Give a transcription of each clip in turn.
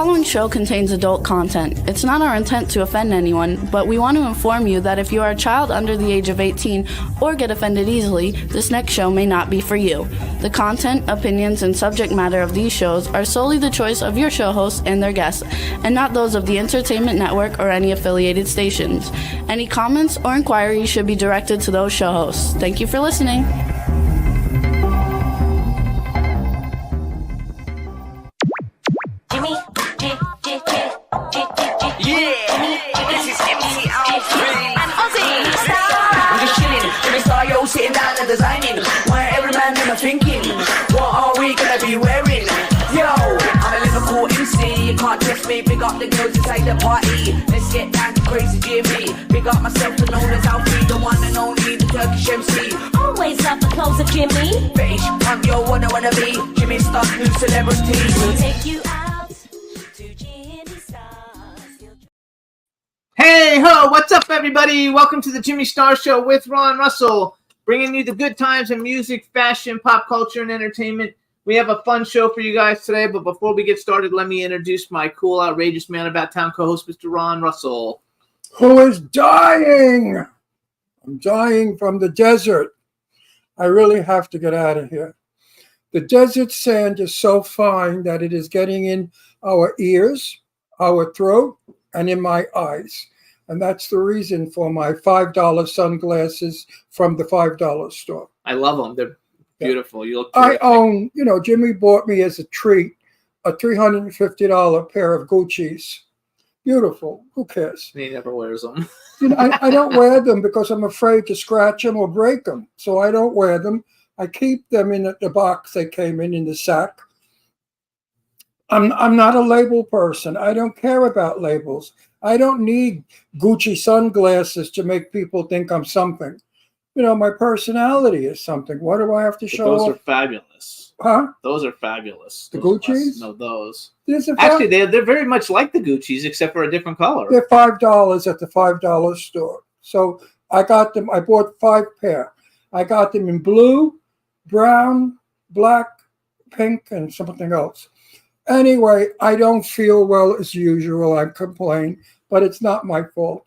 following show contains adult content. It's not our intent to offend anyone, but we want to inform you that if you are a child under the age of 18 or get offended easily, this next show may not be for you. The content, opinions, and subject matter of these shows are solely the choice of your show hosts and their guests, and not those of the Entertainment Network or any affiliated stations. Any comments or inquiries should be directed to those show hosts. Thank you for listening. Jimmy, This is MC Alfred and Ozzy. I'm just chilling, Jimmy Star, yo, sitting down and designing. Why every man never thinking, what are we gonna be wearing? Yo, I'm a Liverpool MC, you can't test me. Big up the girls inside the party. Let's get down to crazy Jimmy. Big up myself and known as Alfie, the one and only, the Turkish MC. Always love the clothes of Jimmy. Bitch, I'm your wanna be. Jimmy Star, new celebrity. We'll take you out to Jimmy Star's. Hey ho, what's up everybody? Welcome to the Jimmy Star Show with Ron Russell, bringing you the good times in music, fashion, pop culture, and entertainment. We have a fun show for you guys today, but before we get started, let me introduce my cool, outrageous man about town co-host, Mr. Ron Russell. Who is dying? I'm dying from the desert. I really have to get out of here. The desert sand is so fine that it is getting in our ears, our throat, and in my eyes. And that's the reason for my $5 sunglasses from the $5 store. I love them. They're beautiful. You look I terrific. own, Jimmy bought me as a treat a $350 pair of Gucci's. Beautiful. Who cares? He never wears them. I don't wear them because I'm afraid to scratch them or break them. So I don't wear them. I keep them in the box they came in the sack. I'm not a label person. I don't care about labels. I don't need Gucci sunglasses to make people think I'm something. My personality is something. What do I have to But show those off? are fabulous. Huh? Those are fabulous. The Those Gucci's? No, those. Actually, They're very much like the Gucci's, except for a different color. they're $5 at the $5 store. So I got them. I bought 5 pair. I got them in blue, brown, black, pink, and something else. Anyway, I don't feel well as usual. I complain, but it's not my fault.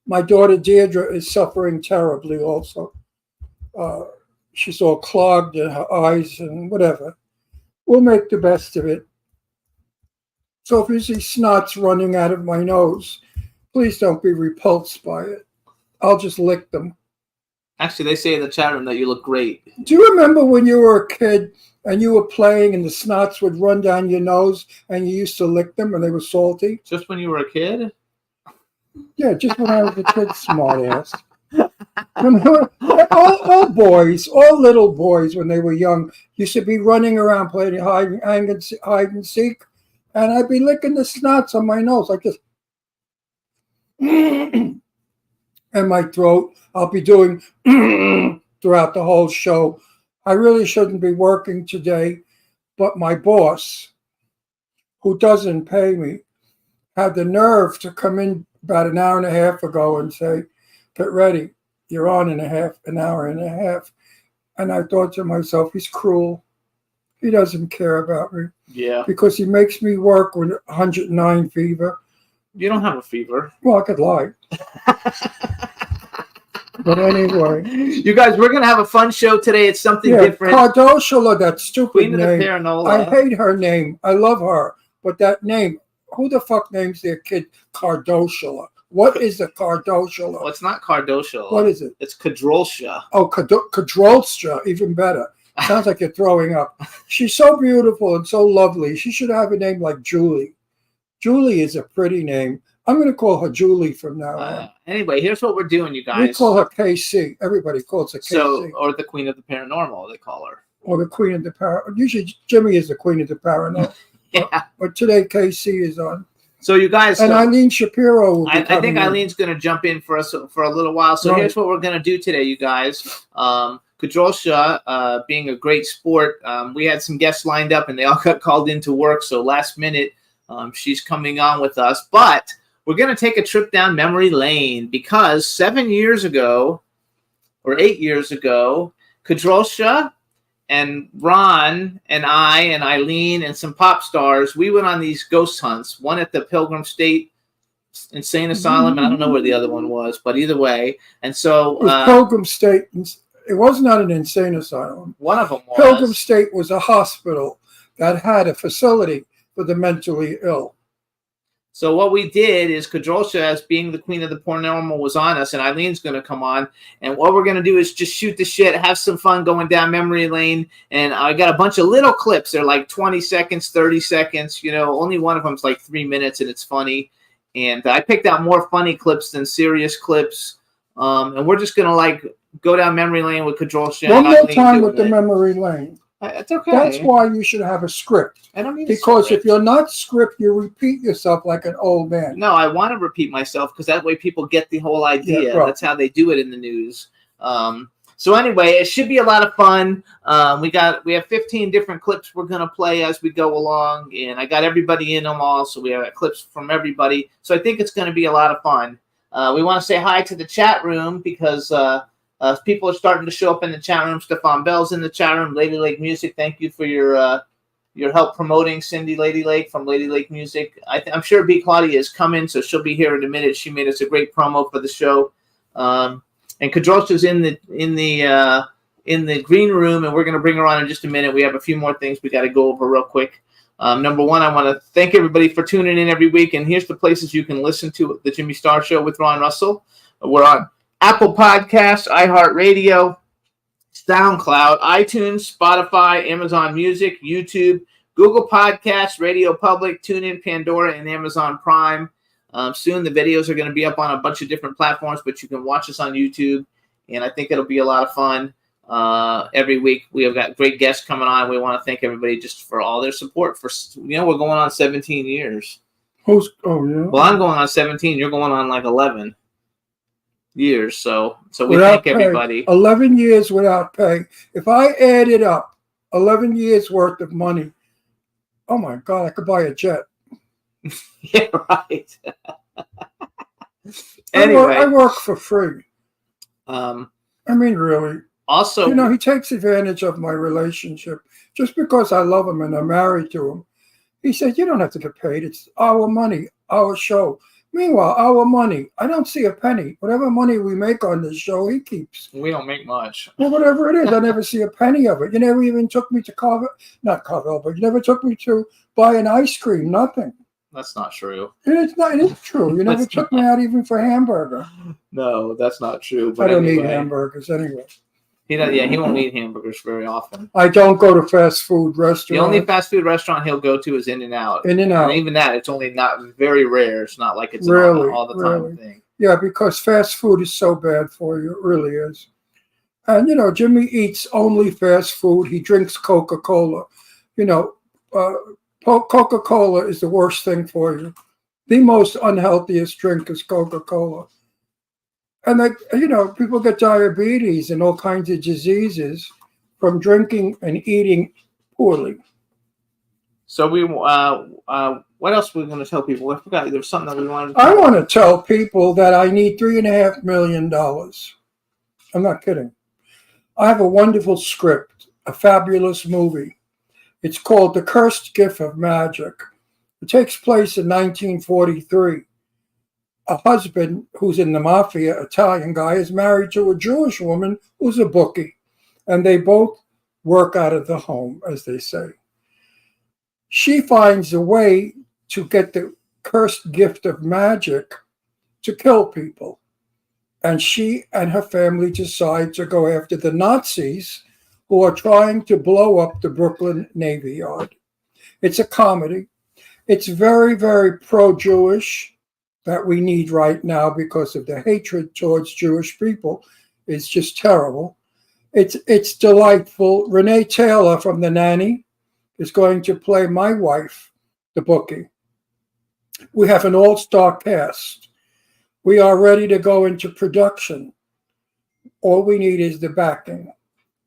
My daughter Deirdre is suffering terribly also. She's all clogged in her eyes and whatever. We'll make the best of it. So if you see snots running out of my nose, please don't be repulsed by it. I'll just lick them. Actually, they say in the chat room that you look great. Do you remember when you were a kid and you were playing and the snots would run down your nose and you used to lick them and they were salty? Just when you were a kid? Yeah, just when I was a kid, smart ass. All little boys when they were young used to be running around playing hide and seek, and I'd be licking the snots on my nose like this. And my throat, I'll be doing throughout the whole show. I really shouldn't be working today, but my boss, who doesn't pay me, had the nerve to come in about an hour and a half ago and say, "Get ready, you're on in an hour and a half." And I thought to myself, he's cruel. He doesn't care about me. Yeah. Because he makes me work with 109 fever. You don't have a fever. Well, I could lie. But anyway. You guys, we're going to have a fun show today. It's something different. Cardosola, that stupid Queen name. of the Paranola. I hate her name. I love her. But that name, who the fuck names their kid Cardosola? What is a Cardosola? Well, it's not Cardosola. What is it? It's Cadrolsha. Oh, Cadrolstra, even better. Sounds like you're throwing up. She's so beautiful and so lovely. She should have a name like Julie. Julie is a pretty name. I'm going to call her Julie from now on. Anyway, here's what we're doing, you guys. We call her KC. Everybody calls her KC. So, or the Queen of the Paranormal, they call her. Or the Queen of the Paranormal. Usually Jimmy is the Queen of the Paranormal. Yeah. But today KC is on. So you guys, and Eileen Shapiro will be I think coming in. Eileen's going to jump in for us for a little while. So here's what we're going to do today, you guys. Cadrolsha, being a great sport, we had some guests lined up and they all got called into work. So last minute, she's coming on with us. But we're going to take a trip down memory lane because 7 years ago or 8 years ago, Cadrolsha and Ron and I and Eileen and some pop stars, we went on these ghost hunts. One at the Pilgrim State Insane Asylum, and I don't know where the other one was, but either way. And so It was Pilgrim State. It was not an insane asylum. one of them was Pilgrim State was a hospital that had a facility for the mentally ill. So what we did is Kadrolsha, as being the queen of the paranormal, was on us, and Eileen's going to come on. And what we're going to do is just shoot the shit, have some fun going down memory lane. And I got a bunch of little clips. They're like 20 seconds, 30 seconds. You know, only one of them's like 3 minutes, and it's funny. And I picked out more funny clips than serious clips. And we're just going to like go down memory lane with Kadrolsha. One more time with the memory lane. It's okay. That's why you should have a script. I don't need a Because script. if you're not script, you repeat yourself like an old man. No, I want to repeat myself because that way people get the whole idea. Yeah, right. That's how they do it in the news. So anyway, it should be a lot of fun. We have 15 different clips we're gonna play as we go along, and I got everybody in them all, so we have clips from everybody. So I think it's gonna be a lot of fun. We want to say hi to the chat room because people are starting to show up in the chat room. Stefan Bell's in the chat room. Lady Lake Music, thank you for your help promoting Cindy Lady Lake from Lady Lake Music. I'm sure B. Claudia is coming, so she'll be here in a minute. She made us a great promo for the show. And Kadrolsha's in the green room, and we're going to bring her on in just a minute. We have a few more things we got to go over real quick. Number one, I want to thank everybody for tuning in every week. And here's the places you can listen to the Jimmy Star Show with Ron Russell. We're on Apple Podcasts, iHeartRadio, SoundCloud, iTunes, Spotify, Amazon Music, YouTube, Google Podcasts, Radio Public, TuneIn, Pandora, and Amazon Prime. Soon the videos are going to be up on a bunch of different platforms, but you can watch us on YouTube, and I think it'll be a lot of fun. Every week we have got great guests coming on. We want to thank everybody just for all their support. We're going on 17 years. Oh, yeah. Well, I'm going on 17. You're going on like 11 years. So we Without thank pay. everybody. 11 years without pay. If I added up 11 years worth of money, oh my God, I could buy a jet. Yeah, right. I Anyway, work for free. um, I mean, really. also, You know, he takes advantage of my relationship. Just because I love him and I'm married to him, he said, you don't have to get paid. It's our money, our show. Meanwhile, our money, I don't see a penny. Whatever money we make on this show, he keeps. we don't make much. Well, whatever it is, I never see a penny of it. You never even took me to not Carvel, but you never took me to buy an ice cream, nothing. That's not true. And it's not, it is true. You never That's took me out even for hamburger. No, that's not true. But I don't anyway, eat hamburgers anyway. He won't eat hamburgers very often. I don't go to fast food The restaurants. only fast food restaurant he'll go to is In-N-Out. In-N-Out. And even that, it's only not very rare. It's not like it's an Really, all the time really. thing. Yeah, because fast food is so bad for you. It really is. And, you know, Jimmy eats only fast food. He drinks Coca-Cola. You know, Coca-Cola is the worst thing for you. The most unhealthiest drink is Coca-Cola. And, you know, people get diabetes and all kinds of diseases from drinking and eating poorly. So what else were we going to tell people? I forgot. There was something that we wanted to I want to tell people that I need $3.5 million. I'm not kidding. I have a wonderful script, a fabulous movie. It's called The Cursed Gift of Magic. It takes place in 1943. A husband who's in the mafia, Italian guy, is married to a Jewish woman who's a bookie. And they both work out of the home, as they say. She finds a way to get the cursed gift of magic to kill people. And she and her family decide to go after the Nazis who are trying to blow up the Brooklyn Navy Yard. It's a comedy. It's very, very pro-Jewish that we need right now because of the hatred towards Jewish people. It's just terrible. It's delightful. Renee Taylor from The Nanny is going to play my wife, the bookie. We have an all-star cast. We are ready to go into production. All we need is the backing,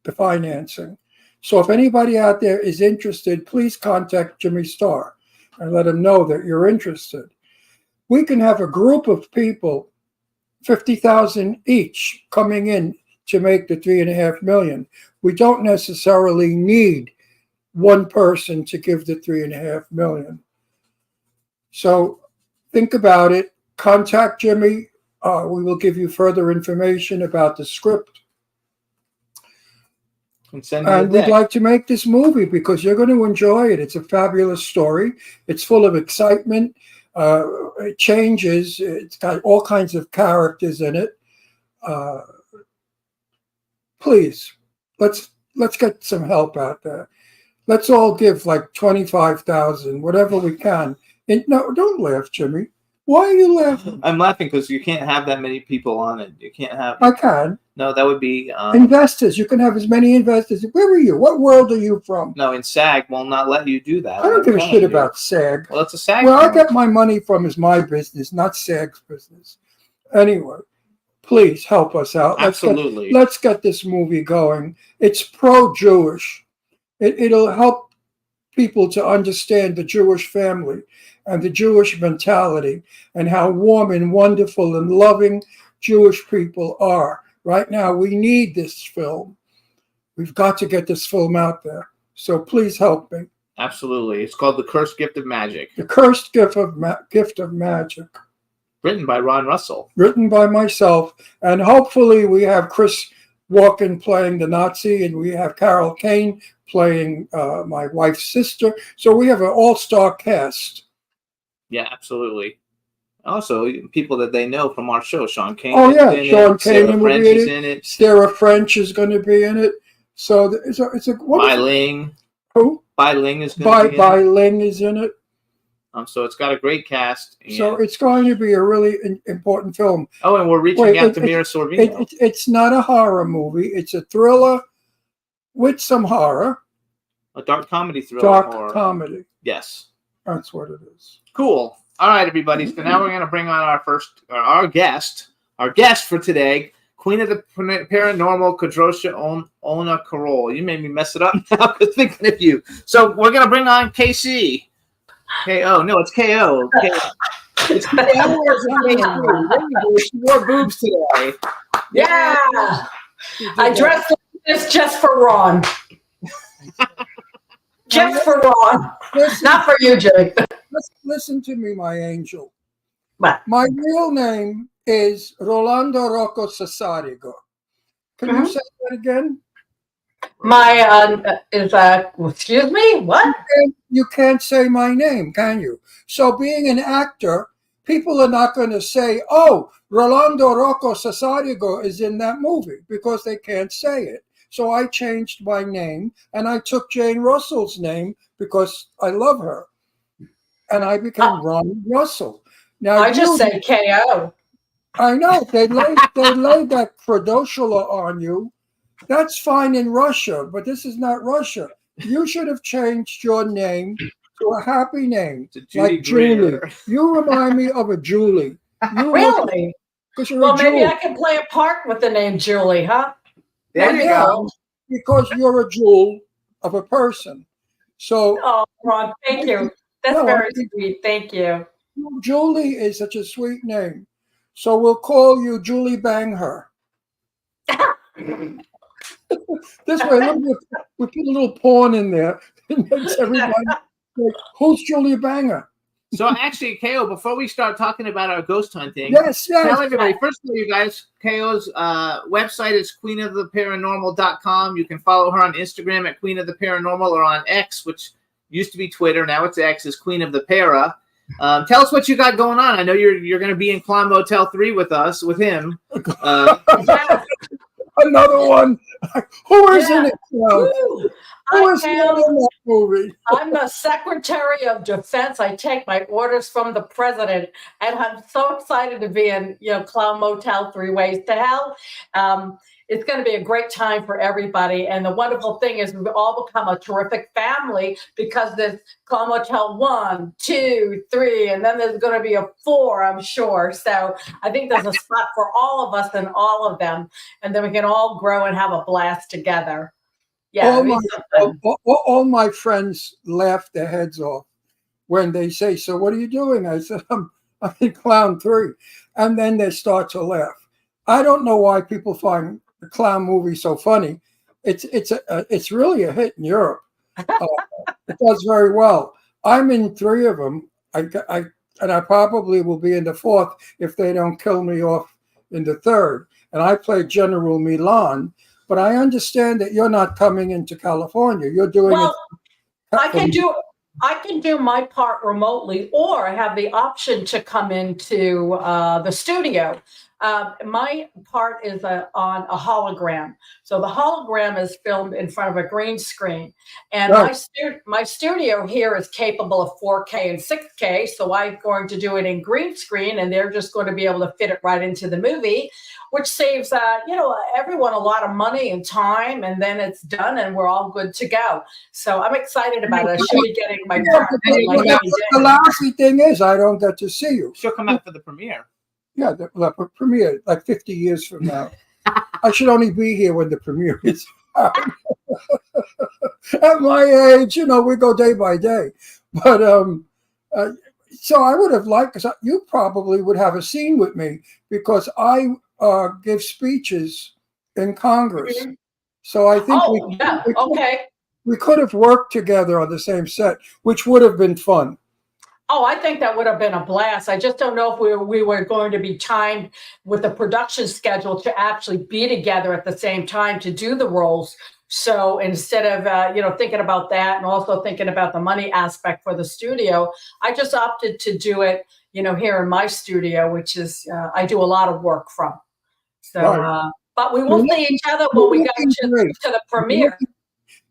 the financing. So if anybody out there is interested, please contact Jimmy Star and let him know that you're interested. We can have a group of people, 50,000 each, coming in to make the 3.5 million. We don't necessarily need one person to give the 3.5 million. So think about it. Contact Jimmy. We will give you further information about the script. And we'd like to make this movie because you're going to enjoy it. It's a fabulous story. It's full of excitement. It changes. It's got all kinds of characters in it. Please, let's get some help out there. Let's all give like 25,000, whatever we can. And no, don't laugh, Jimmy. Why are you laughing? I'm laughing because you can't have that many people on it. You can't have. I can. No, that would be investors. You can have as many investors. Where are you? What world are you from? No, and SAG will not let you do that. I don't give a shit about SAG. Well, it's a SAG. Where I get my money from is my business, not SAG's business. Anyway, please help us out. Absolutely. Let's get this movie going. It's pro-Jewish. It'll help people to understand the Jewish family and the Jewish mentality and how warm and wonderful and loving Jewish people are. Right now, we need this film. We've got to get this film out there. So please help me. Absolutely. It's called The Cursed Gift of Magic. The Cursed Gift of Magic. Written by Ron Russell. Written by myself. And hopefully we have Chris Walken playing the Nazi, and we have Carol Kane playing my wife's sister. So we have an all-star cast. Yeah, absolutely. Also, people that they know from our show, Sean Kane. Oh yeah, Sean Kane will be in it. Sarah French is going to be in it. So it's a Bai Ling. Who? Bai Ling is going to be in it. Bai Ling is in it. So it's got a great cast. So it's going to be a really important film. Oh, and we're reaching out to Mira Sorvino. It's not a horror movie. It's a thriller with some horror. A dark comedy thriller. Dark comedy. Yes. That's what it is. Cool. All right, everybody. So now we're going to bring on our guest for today, Queen of the Paranormal, Kadrosha Ona Karol. You made me mess it up now because thinking of you. So we're going to bring on KC. KO. No, it's KO. It's KO or is it KC? She wore boobs today. Yeah. I dressed like this just for Ron. Just for Ron. Not for you, Jimmy. Listen to me, my angel. What? My real name is Rolando Rocco Cesarigo. Can you say that again? My excuse me, what? You can't say my name, can you? So being an actor, people are not going to say, oh, Rolando Rocco Cesarigo is in that movie, because they can't say it. So I changed my name, and I took Jane Russell's name because I love her. And I became Ron Russell. Now I just said KO. I know. They laid that Prodosula on you. That's fine in Russia, but this is not Russia. You should have changed your name to a happy name, like Julie. You remind me of a Julie. Really? Well, maybe I can play a part with the name Julie, huh? There you go. Because you're a jewel of a person. So, oh, Ron, thank you. That's very sweet. Thank you. Julie is such a sweet name. So we'll call you Julie Bang Her. This way, we put a little porn in there. It makes everybody like, who's Julie Banger? So actually, KO, before we start talking about our ghost hunting, yes. Tell everybody, first of all, you guys, KO's website is queenoftheparanormal.com. You can follow her on Instagram at Queen of the Paranormal, or on X, which used to be Twitter. Now it's X, is Queen of the Para. Tell us what you got going on. I know you're going to be in Clown Motel 3 with him. Another one. Who is in it now? Who is in that movie? I'm the Secretary of Defense. I take my orders from the president, and I'm so excited to be in, Clown Motel 3 Ways to Hell. It's going to be a great time for everybody. And the wonderful thing is we've all become a terrific family, because there's Clown Motel 1, 2, 3, and then there's going to be a 4, I'm sure. So I think there's a spot for all of us and all of them. And then we can all grow and have a blast together. Yeah, all my friends laugh their heads off when they say, so what are you doing? I said, I'm in Clown 3. And then they start to laugh. I don't know why people find clown movie so funny. It's really a hit in Europe. It does very well. I'm in 3 of them. I probably will be in the 4th if they don't kill me off in the 3rd. And I play General Milan. But I understand that you're not coming into California. You're doing Well, it. I can do my part remotely, or I have the option to come into the studio. My part is on a hologram. So the hologram is filmed in front of a green screen. And Right. my studio here is capable of 4K and 6K. So I'm going to do it in green screen, and they're just going to be able to fit it right into the movie, which saves everyone a lot of money and time. And then it's done, and we're all good to go. So I'm excited about it. I should be getting my part. The lousy thing is I don't get to see you. She'll come out for the premiere. Yeah, the premiere, like 50 years from now. I should only be here when the premiere is. At my age, we go day by day. But so I would have liked, because you probably would have a scene with me, because I give speeches in Congress. Mhm. So I think we could have worked together on the same set, which would have been fun. Oh, I think that would have been a blast. I just don't know if we were going to be timed with the production schedule to actually be together at the same time to do the roles. So instead of, thinking about that and also thinking about the money aspect for the studio, I just opted to do it, here in my studio, which is, I do a lot of work from. So, Right. But we will see each other when we go to the premiere.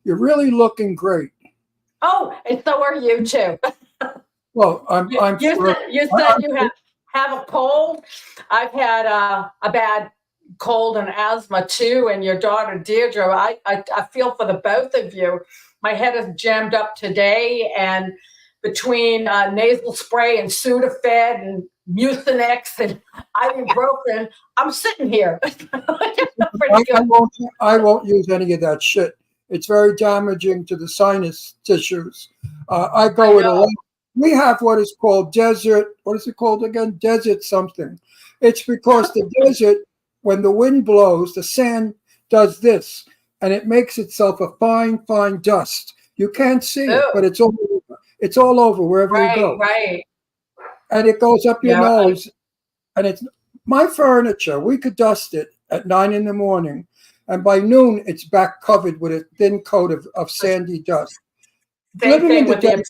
You're really looking great. Oh, and so are you too. Well, I'm You said you have a cold. I've had a bad cold and asthma too, and your daughter Deirdre. I feel for the both of you. My head is jammed up today, and between nasal spray and Sudafed and Mucinex and ibuprofen, I'm sitting here. Pretty good. I won't use any of that shit. It's very damaging to the sinus tissues. I go with a lot. We have what is called desert. What is it called again? Desert something. It's because the desert, when the wind blows, the sand does this, and it makes itself a fine, fine dust. You can't see it, but it's all over wherever you go. Right. And it goes up your nose. And it's my furniture. We could dust it at 9 a.m, and by noon it's back covered with a thin coat of sandy dust. Same thing with the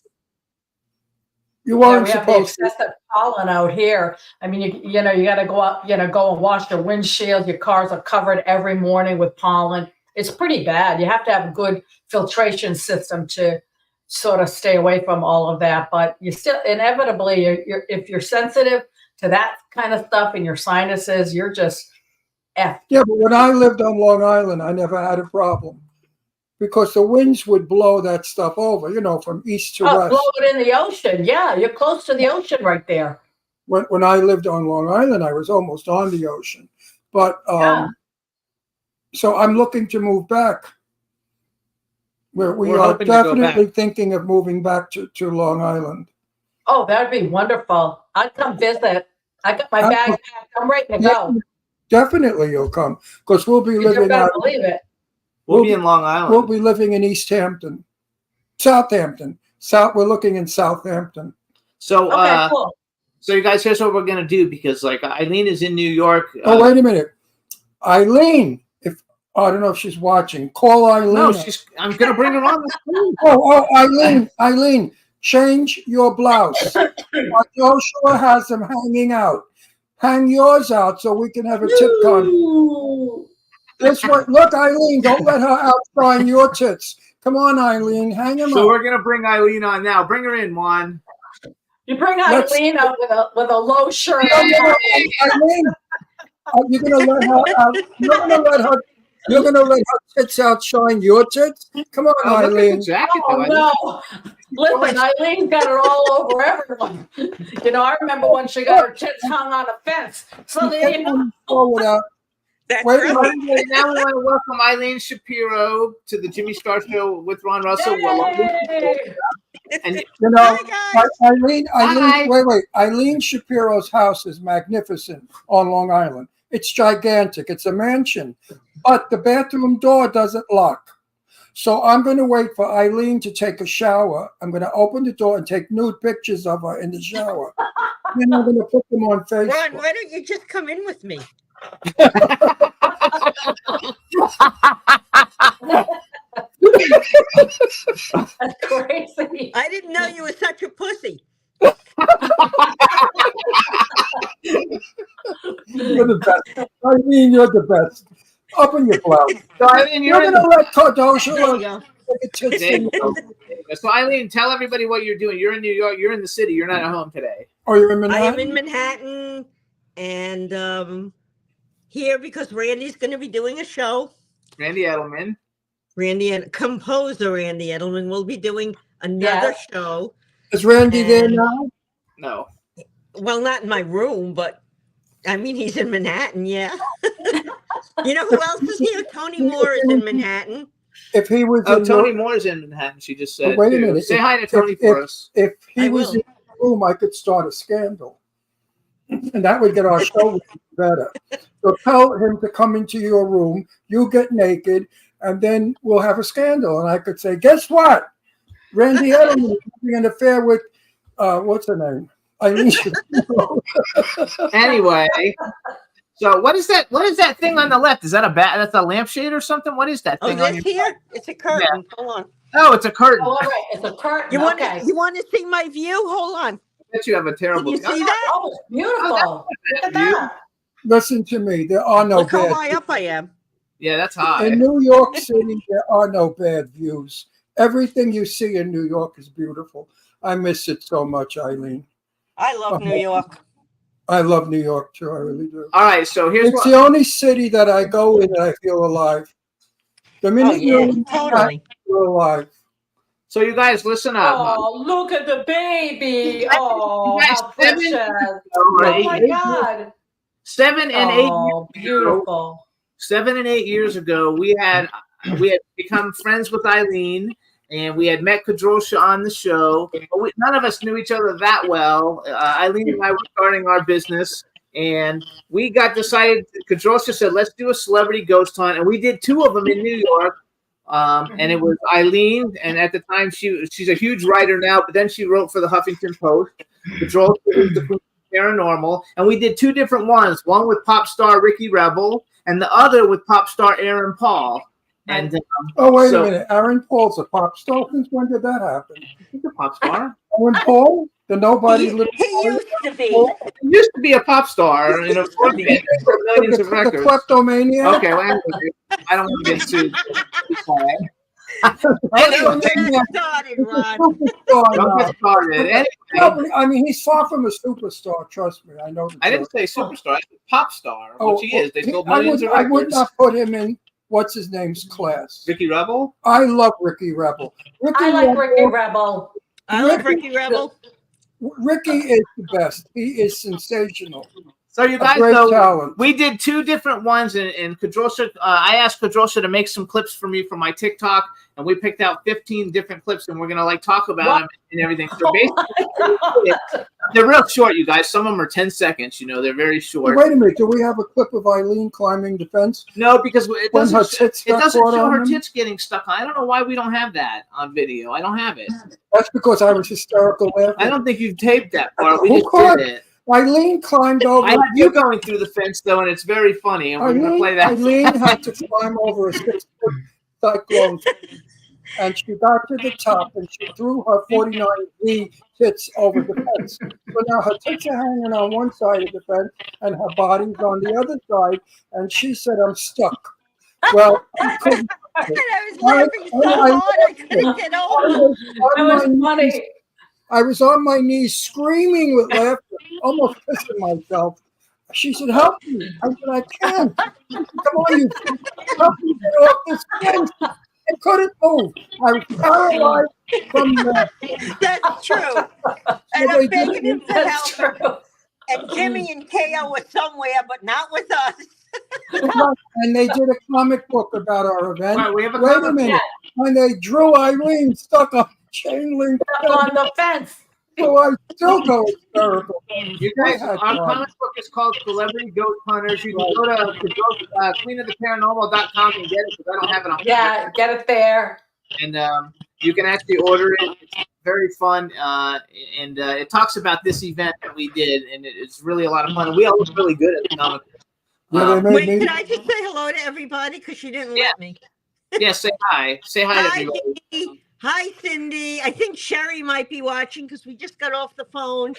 You weren't we have supposed the excessive pollen out here. I mean, you got to go up, go and wash your windshield. Your cars are covered every morning with pollen. It's pretty bad. You have to have a good filtration system to sort of stay away from all of that. But you still, inevitably, if you're sensitive to that kind of stuff in your sinuses, you're just effed. Yeah, but when I lived on Long Island, I never had a problem, because the winds would blow that stuff over, from east to west. Blow it in the ocean. Yeah, you're close to the ocean right there. When I lived on Long Island, I was almost on the ocean. But so I'm looking to move back. We We're are hoping to go definitely back. thinking of moving back to Long Island. Oh, that'd be wonderful. I'd come visit. I got my bag packed. I'm ready to go. Definitely you'll come, because we'll be You living better out. believe it. We'll be in Long Island. We'll be living in Southampton. We're looking in Southampton. So, Okay, cool. so you guys, here's what we're gonna do, because Eileen is in New York. Oh, wait a minute, Eileen. I don't know if she's watching. Call Eileen. No, I'm gonna bring her on the screen. Oh, Eileen, change your blouse. Joshua has them hanging out. Hang yours out so we can have a tit con. This way, look, Eileen, don't let her outshine your tits. Come on, Eileen, hang them So out. we're gonna bring Eileen on now. Bring her in, Juan. You bring Let's- Eileen out with a low shirt. Eileen, you're gonna let her out. You're gonna let her tits outshine your tits. Come on, Oh, look at the Eileen. jacket, Oh, though. no. Listen, Eileen's got it all over everyone. I remember when she got her tits hung on a fence. So there you go. Forward out. That's Wait, right. Wait, now we want to welcome Eileen Shapiro to the Jimmy Star Show with Ron Russell. Yay! And You know, Hi, guys. Eileen, Hi. wait. Eileen Shapiro's house is magnificent on Long Island. It's gigantic. It's a mansion, but the bathroom door doesn't lock. So I'm going to wait for Eileen to take a shower. I'm going to open the door and take nude pictures of her in the shower. Then I'm going to put them on Ron, Facebook. why don't you just come in with me? That's crazy. I didn't know you were such a pussy. You're the best. Eileen, you're the best. Open your blouse. so Eileen, You're going to let Kardashian There you go. take a tits There in you go. So Eileen, tell everybody what you're doing. You're in New York. You're in the city. You're not at home today. Or you're in I Manhattan? am in Manhattan and here because Randy's going to be doing a show. Randy Edelman. Composer Randy Edelman will be doing another Yes. show. Is Randy there And- now? No. Well, not in my room, but I mean, he's in Manhattan, yeah. You know who else is here? Tony Moore is in Manhattan. If he was Oh, in Tony your, Moore's in Manhattan. She just said. Wait a too. minute. Say If- hi to Tony for us. if he I was will. in the room, I could start a scandal. And that would get our show better. So tell him to come into your room, you get naked, and then we'll have a scandal. And I could say, guess what? Randy Edelman is having an affair with, what's her name? Eileen Shapiro. Anyway, so what is that? What is that thing on the left? Is that a bat? That's a lampshade or something? What is that Oh, thing on this your? here? It's a curtain. Hold on. Oh, it's a curtain. Oh, all right. It's a curtain. You want okay. to see my view? Hold on. I bet you have a Can terrible. you see that? Oh, it's beautiful. Look at that. Listen to me. There are no Look how bad high up I am. Yeah, that's high. In New York City, there are no bad views. Everything you see in New York is beautiful. I miss it so much, Eileen. I love New York. I love New York too. I really do. All right, so here's It's what. the only city that I go in and I feel alive. The Oh, minute yeah, you're totally. feel alive. So you guys listen up. Oh, look at the baby. Oh, You guys, how precious. All Oh, right. my God. 7 and 8 Oh, beautiful. 7 and 8 years ago, we had become friends with Eileen, and we had met Kadrosha on the show. But none of us knew each other that well. Eileen and I were starting our business, and we got decided. Kadrosha said, "Let's do a celebrity ghost hunt," and we did 2 of them in New York. And it was Eileen, and at the time she's a huge writer now, but then she wrote for the Huffington Post. Kadrosha was the Paranormal, and we did 2 different ones. One with pop star Ricky Rebel, and the other with pop star Aaron Paul. And Oh, wait So- a minute. Aaron Paul's a pop star. Since when did that happen? he's a pop star. Aaron Paul? The nobody He little used to be. He used to be a pop star, you know, for millions of the records. kleptomaniac? Okay, well, anyway, I don't want to get sued. Anyway, Don't get started, he's a Ron. superstar Don't now. get started. No, Anyway, but, I mean, he's far from a superstar. Trust me, I know. the I didn't truth. say superstar. I said pop star, Oh, which he is. They sold I millions would, of I would records. not put him in what's his name's class. Ricky Rebel. I love Ricky Rebel. I like Ricky Rebel. I love Ricky Rebel. Ricky is the best. He is sensational. So you A guys great know talent. we did 2 different ones, and Kadrosha. I asked Kadrosha to make some clips for me for my TikTok, and we picked out 15 different clips, and we're gonna like talk about them and everything. So basically, they're real short, you guys. Some of them are 10 seconds. You know, they're very short. Wait a minute. Do we have a clip of Eileen climbing the fence? No, because it When doesn't. her tits It got doesn't caught show on her them? tits getting stuck on. I don't know why we don't have that on video. I don't have it. That's because I was hysterical laughing. I don't think you taped that part. We Who just caught did it. Eileen climbed over. I have you going through the fence though, and it's very funny. And we're gonna play that. Eileen had to climb over a 6-foot cyclone, and she got to the top, and she threw her 49V tits over the fence. So now her tits are hanging on one side of the fence, and her body's on the other side. And she said, "I'm stuck." Well, I couldn't. And I was laughing so hard I couldn't get I over. was That on was my knees. funny. I was on my knees screaming with laughter, almost pissing myself. She said, "Help me." I said, "I can't." She said, "Come on, you help me get off this fence." I couldn't move. I was paralyzed from the. That's true. And they I'm did- begging him to That's help. true. And Jimmy and KO were somewhere, but not with us. And they did a comic book about our event. All right, we have a Wait a comic minute. When they drew Eileen stuck on chain link Up on the fence. so I still go hysterical. You guys, I had our fun. comic book is called Celebrity Ghost Hunters. You can go to queenoftheparanormal.com and get it because I don't have it on. Yeah, get it there. And you can actually order it. It's very fun, and it talks about this event that we did, and it's really a lot of fun. And we all look really good at the comic. Yeah, they made Wait, me. can I just say hello to everybody? Because she didn't let me. Yeah, say hi. Say hi to Hi, everybody. Dee. Hi, Cindy. I think Sherry might be watching because we just got off the phone.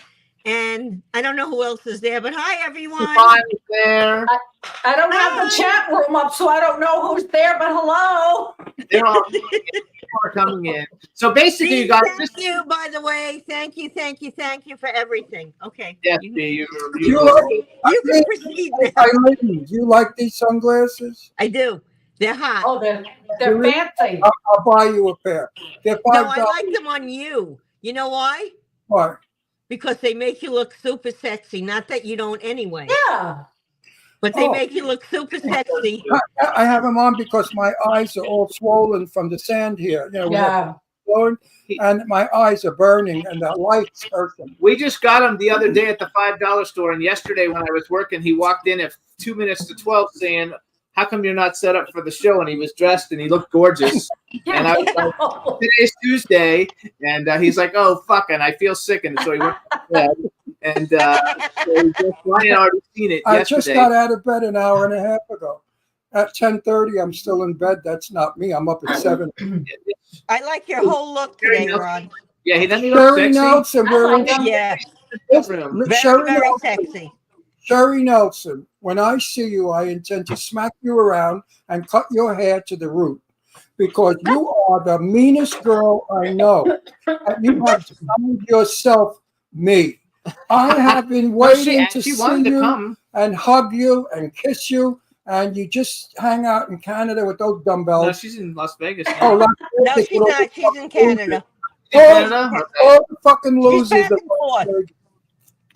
And I don't know who else is there, but hi, everyone. Hi there. I don't have the chat room up, so I don't know who's there, but hello. They're all coming in. So basically, you guys, Thank you, by the way. Thank you for everything. Okay. yes, You, you you can proceed now. Eileen, do you like these sunglasses? I do. They're hot. Oh, they're fancy. I'll buy you a pair. They're No, $5. I like them on you. You know why? Why? Because they make you look super sexy. Not that you don't anyway, Yeah. but they Oh. make you look super sexy. I have them on because my eyes are all swollen from the sand here. You know, we have Yeah. blowing, and my eyes are burning, and the lights hurt them. We just got him the other day at the $5 store, and yesterday when I was working, he walked in at 2 minutes to 12 saying, "How come you're not set up for the show?" And he was dressed and he looked gorgeous. And I was like, "Today's Tuesday," and he's like, "Oh fuck," and I feel sick, and so he went to bed. And so Ryan had already seen it I yesterday. just got out of bed an hour and a half ago. At 10:30, I'm still in bed. That's not me. I'm up at 7. I like your whole look today, Ron. Yeah, he doesn't look Sherry sexy. Nelson, we're in Yeah, Room. very, Sherry very Nelson. sexy. Sherry Nelson, when I see you, I intend to smack you around and cut your hair to the root because you are the meanest girl I know. And you have done yourself me. I have been Well, she waiting to she see wanted to you come. and hug you and kiss you, and you just hang out in Canada with those No, dumbbells. she's in Las Vegas. Oh, Now. No, she's not. She's in Canada. In Canada? Okay. all the fucking She's losers. back and forth.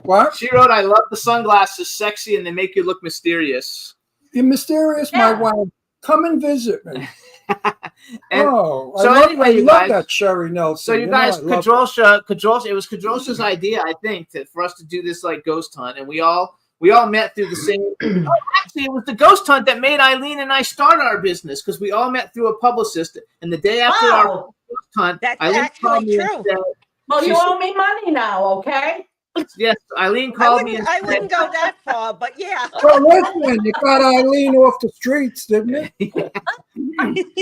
What? She wrote, "I love the sunglasses, sexy, and they make you look mysterious." You're mysterious, my Yeah. wife. Come and visit me. And Oh, so anyway, I you love guys- that Sherry Nelson. So you know guys, I love Kadrosha, it was Kadrosha's idea, I think, for us to do this like ghost hunt, and we all met through the same. Actually, it was the ghost hunt that made Eileen and I start our business because we all met through a publicist. And the day after our Wow. ghost hunt, That's Eileen actually called me and true. said- Well, you She's- owe me money now, okay? yes, Eileen I called me. wouldn't, And I wouldn't go that far, but yeah. Well, listen, you got Eileen off the streets, didn't it?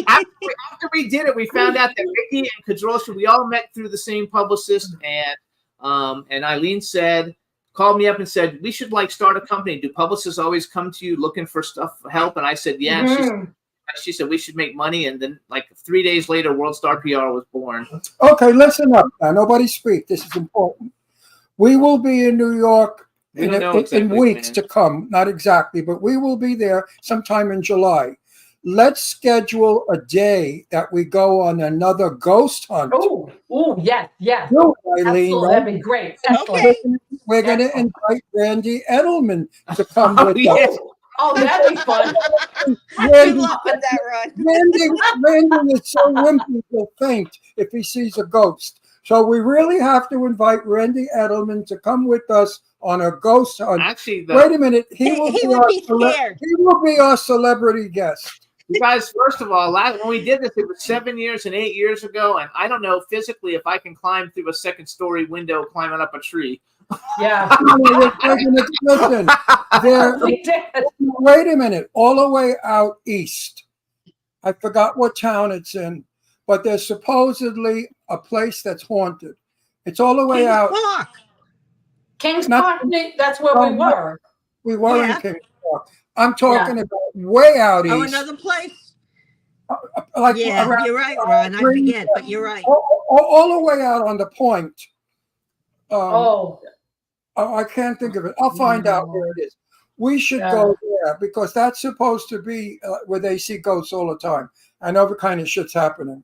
after we did it, we found out that Ricky and Kadrosha, we all met through the same publicist, and Eileen called me up and said, "We should like start a company. Do publicists always come to you looking for stuff help?" And I said, "Yeah." And Mhm. she said we should make money, and then like 3 days later, World Star PR was born. Okay, listen up now. Nobody speak. This is important. We will be in New York We in, don't know in exactly weeks when. to come. Not exactly, but we will be there sometime in July. Let's schedule a day that we go on another ghost hunt. Oh, yes, yes. Do it, Eileen. Absolutely, that'd be great. Excellent. Okay. We're going to invite Randy Edelman to come Oh, with yes. us. Oh, that'd be fun. You Randy, love it, that, Ron. Randy is so wimpy he'll faint if he sees a ghost. So we really have to invite Randy Edelman to come with us on a ghost hunt. Actually, Wait a minute, he will He be would our be scared. he will be our celebrity guest. you guys, first of all, when we did this, it was 7 years and 8 years ago, and I don't know physically if I can climb through a second-story window climbing up a tree. Yeah. Listen, there, We did. wait a minute, all the way out east. I forgot what town it's in, but there's supposedly a place that's haunted. It's all the way Kings out. Park. Kings Not- Park, that's where we were. We were Yeah. in Kings Park. I'm talking about way out Oh, east. another place? Like Yeah, around- you're right, Ron. I forget, but you're right. all the way out on the point. Oh, I can't think of it. I'll find out where it is. We should go there because that's supposed to be where they see ghosts all the time. And other kind of shit's happening.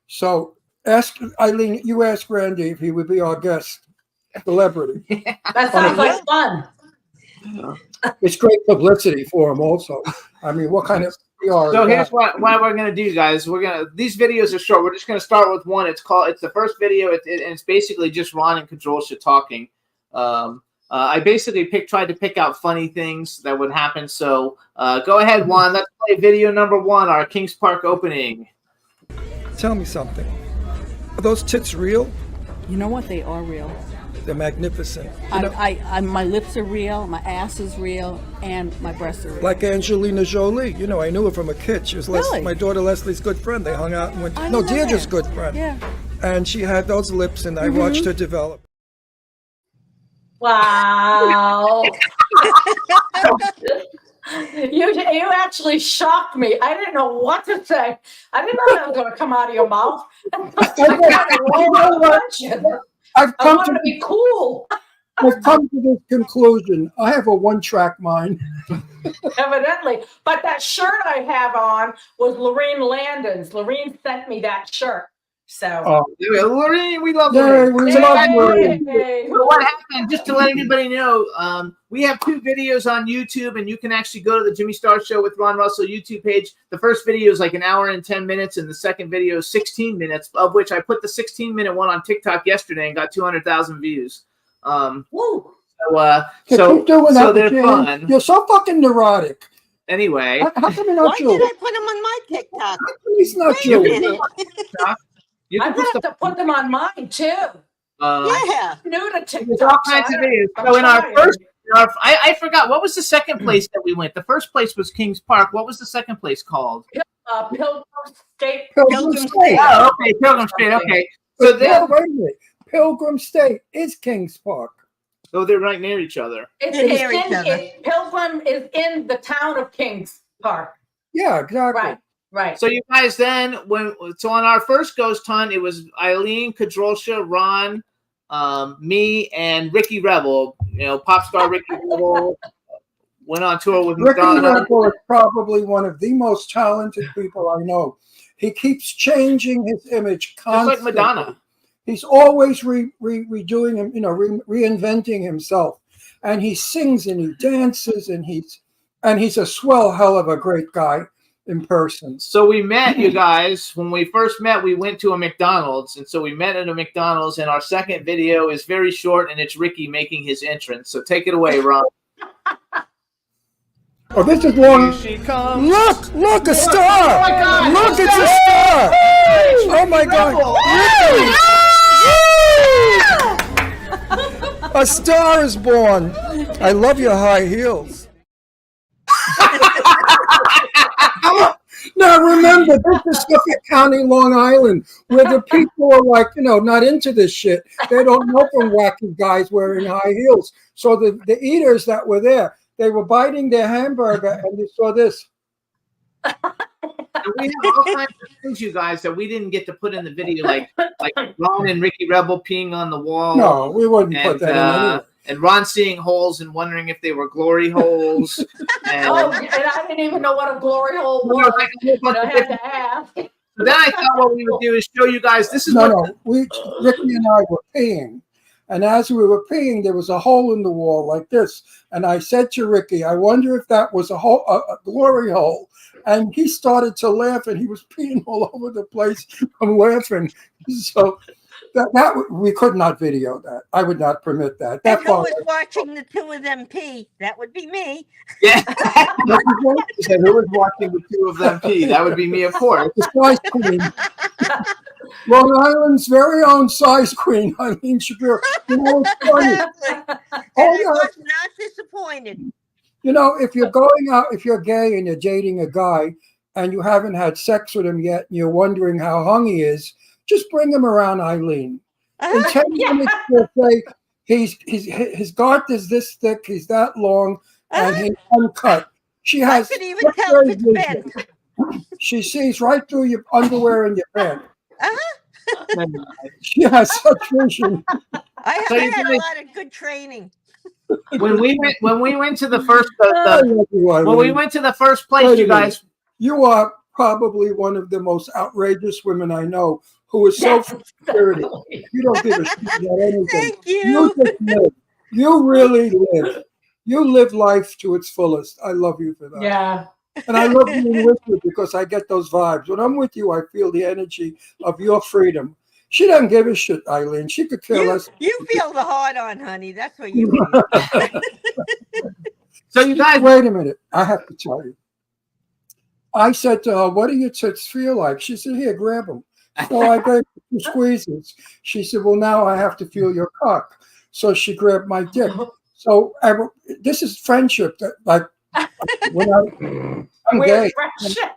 So ask Eileen, you ask Randy if he would be our guest celebrity. that sounds like fun. It's great publicity for him also. I mean, what kind of So here's what we're gonna do, guys. These videos are short. We're just gonna start with one. It's the first video, and it's basically just Ron and Kadrolsha talking. I basically tried to pick out funny things that would happen. So go ahead, Juan. Let's play video number 1, our Kings Park opening. Tell me something. Are those tits real? You know what? They are real. They're magnificent. You know, My lips are real, my ass is real, and my breasts are real. like Angelina Jolie. You know, I knew her from a kid. She was Really? my daughter Leslie's good friend. They hung out and went. I No, didn't know Deirdre's that. good friend. Yeah. And she had those lips, and I watched her develop. Wow. You actually shocked me. I didn't know what to say. I didn't know that was going to come out of your mouth. I've I come wanted to be cool, I've come to this conclusion. I have a one-track mind. evidently. But that shirt I have on was Lorene Landon's. Lorene sent me that shirt. So. Lorraine, we love Yay, Lorraine. we So love Lorraine. Yay. So what happened, just to let everybody know, we have 2 videos on YouTube, and you can actually go to the Jimmy Star Show with Ron Russell YouTube page. The first video is like an hour and 10 minutes, and the second video is 16 minutes, of which I put the 16-minute one on TikTok yesterday and got 200,000 views. Woo. Keep doing that, they're Jan. fun. You're so fucking neurotic. Anyway, How come you're Why not did you? I put him on my TikTok? How come he's not Wait a you? minute. you I'm can going put to have to put them on mine, too. Yeah. New to TikTok. There's all kinds of videos. I'm So in our trying. first, I forgot, what was the second place that we went? The first place was Kings Park. What was the second place called? Pilgrim State. Pilgrim State. Oh, okay, Pilgrim State. Okay, so But then, wait a minute. Pilgrim State is Kings Park. oh, they're right near each other. They're near each other. Pilgrim is in the town of Kings Park. Yeah, exactly. Right, right. So you guys then, so on our first ghost hunt, it was Eileen, Kadrolsha, Ron, me, and Ricky Rebel. You know, pop star Ricky Rebel went on tour with Ricky Madonna. Rebel is probably one of the most talented people I know. He keeps changing his image Just like constantly. Madonna. He's always redoing him, reinventing himself. And he sings and he dances and he's a swell hell of a great guy in person. So we met, you guys. When we first met, we went to a McDonald's, and so we met at a McDonald's. And our second video is very short, and it's Ricky making his entrance. So take it away, Ron. Oh, this is long. Here she comes. Look, a star! Oh my God, Look, it's it's a star! Oh my God! Really? A star is born. I love your high heels. Now remember, this is Suffolk County, Long Island, where the people are like, not into this shit. They don't know from wacky guys wearing high heels. So the eaters that were there, they were biting their hamburger and they saw this. And we have all kinds of things, you guys, that we didn't get to put in the video, like Ron and Ricky Rebel peeing on the wall. No, we wouldn't put and, that in anyway. and Ron seeing holes and wondering if they were glory holes. And Oh, and I didn't even know what a glory hole Well, was. like a whole bunch But I of had different- to ask. So then I thought what we would do is show you guys. This is No, what no. Ricky and I were peeing. And as we were peeing, there was a hole in the wall like this. And I said to Ricky, I wonder if that was a glory hole. And he started to laugh, and he was peeing all over the place from laughing. So that we could not video that. I would not permit that. And That who was watching the two of them pee? That would be me. Yeah. He said, who was watching the two of them pee? That would be me, of course. the size queen. Long Island's very own size queen, Eileen Shapiro. It's funny. Exactly. And Oh, I yeah. was not disappointed. If you're going out, if you're gay and you're dating a guy and you haven't had sex with him yet and you're wondering how hung he is, just bring him around Eileen. In 10 minutes, you'll say, his garter is this thick, he's that long, and he's uncut. She I has could even tell if it's vision. bent. She sees right through your underwear and your pants. Uh-huh. She has such vision. I So you had a guys- lot of good training. When we went to the first I love you, when we Eileen. went to the first place, Wait a you guys. You are probably one of the most outrageous women I know, who is so free-spirited. You don't give a shit about anything. Thank You you. just live. You really live. You live life to its fullest. I love you for that. Yeah. And I love being with you because I get those vibes. When I'm with you, I feel the energy of your freedom. She doesn't give a shit, Eileen. She could care less. You feel the hard on, honey. That's what you feel. So you guys, Wait a minute. I have to tell you. I said to her, what do your tits feel like? She said, here, grab them. So I gave her 2 squeezes. She said, well, now I have to feel your cock. So she grabbed my dick. So this is friendship. That, like, when I'm Weird gay. friendship.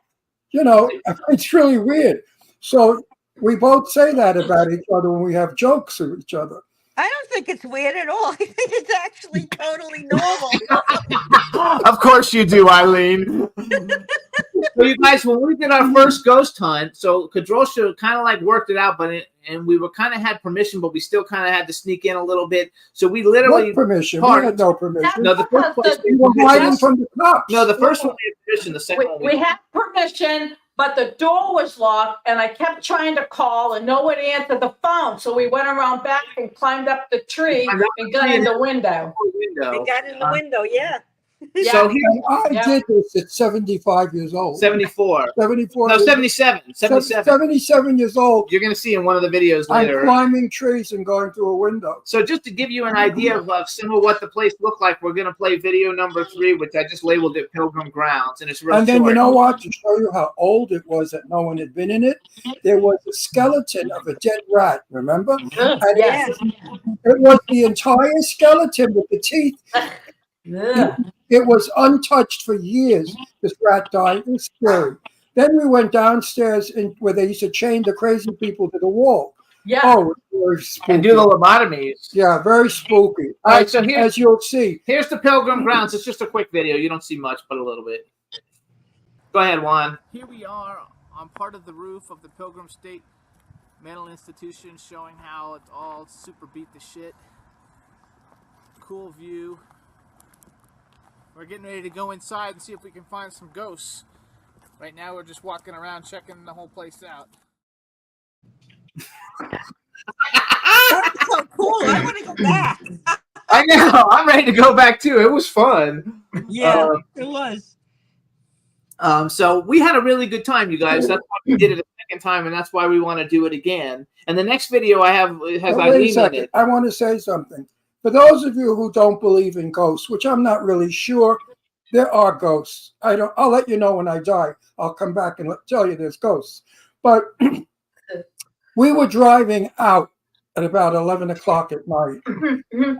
You know, it's really weird. So we both say that about each other when we have jokes with each other. I don't think it's weird at all. I think it's actually totally normal. of course you do, Eileen. So you guys, when we did our first ghost hunt, so Kadrosha kind of like worked it out, and we were kind of had permission, but we still kind of had to sneak in a little bit. So we literally What permission? parked. We had no permission. No, the first place We were hiding from the cops. No, the first one we had permission. The second one We had permission, but the door was locked, and I kept trying to call, and no one answered the phone. So we went around back and climbed up the tree and got in the window. They got in the window, yeah. So here, And I did this at 75 years old. 74. 74. No, 77. 77. 77 years old. You're going to see in one of the videos I'm later. climbing trees and going through a window. So just to give you an idea of some of what the place looked like, we're going to play video number 3, which I just labeled it Pilgrim Grounds, and it's real And then short. you know what? To show you how old it was that no one had been in it, there was a skeleton of a dead rat, remember? And Yes. it was the entire skeleton with the teeth. Yeah. It was untouched for years. This rat died. It was scary. Then we went downstairs where they used to chain the crazy people to the wall. Yeah. Oh, very spooky. And do the lobotomies. Yeah, very spooky. All right, so here's- as you'll see. Here's the Pilgrim Grounds. It's just a quick video. You don't see much, but a little bit. Go ahead, Juan. Here we are on part of the roof of the Pilgrim State Mental Institution, showing how it's all super beat to shit. Cool view. We're getting ready to go inside and see if we can find some ghosts. Right now we're just walking around checking the whole place out. That's so cool. I want to go back. I know. I'm ready to go back too. It was fun. Yeah, it was. So we had a really good time, you guys. That's why we did it a second time, and that's why we want to do it again. And the next video I have has Wait a Eileen in second. it. I want to say something. For those of you who don't believe in ghosts, which I'm not really sure, there are ghosts. I'll let you know when I die. I'll come back and tell you there's ghosts. But we were driving out at about 11 o'clock at night, and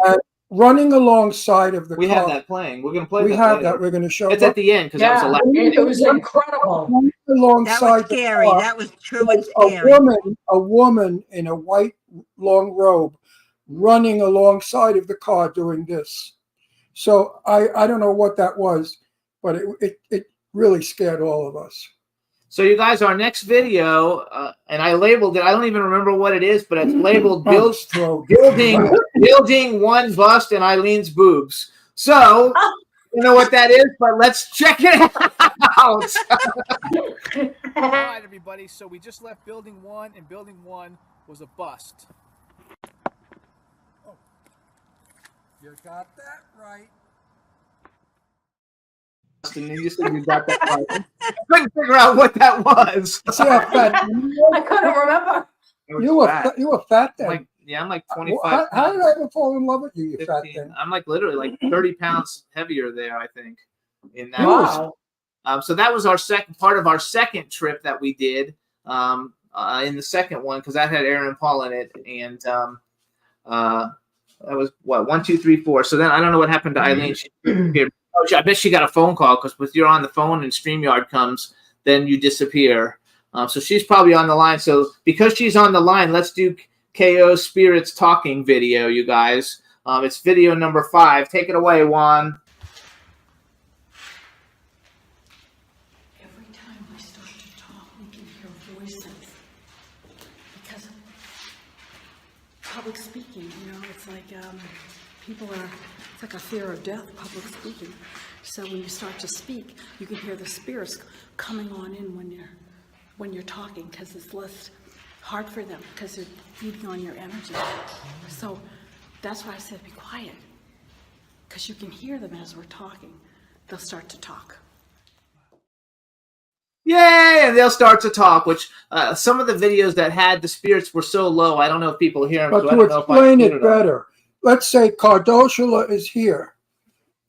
running alongside of the We car. have that playing. We're going to play We that have later. that. We're going to show. It's at the end because that was a Yeah. lot. It was incredible. Running That alongside was scary. the car, That was true and was scary. a woman in a white long robe running alongside of the car doing this. So I don't know what that was, but it really scared all of us. So you guys, our next video, and I labeled it. I don't even remember what it is, but it's labeled building one bust and Eileen's boobs. So you know what that is, but let's check it out. All right, everybody. So we just left Building 1, and Building 1 was a bust. You got that right. And you said you got that right. I couldn't figure out what that was. See how fat I couldn't remember. you were fat then. I'm like 25. How did I ever fall in love with you, you fat 15. thing? I'm like literally like 30 pounds heavier there, I think. In that. Wow. So that was our second part of our second trip that we did in the second one, because that had Aaron and Paul in it, and that was what 1, 2, 3, 4. So then I don't know what happened to Eileen. She disappeared. I bet she got a phone call, because with you're on the phone and StreamYard comes, then you disappear. So she's probably on the line. So because she's on the line, let's do KO Spirits talking video, you guys. It's video number 5. Take it away, Juan. Every time we start to talk, we can hear voices. Because of public speaking, it's like it's like a fear of death, public speaking. So when you start to speak, you can hear the spirits coming on in when you're talking, because it's less hard for them, because they're feeding on your energy. So that's why I said be quiet, because you can hear them as we're talking. They'll start to talk. yay, and they'll start to talk, which some of the videos that had the spirits were so low, I don't know if people hear them. But so I to don't know if I explain muted it them. better, let's say Cardoshula is here.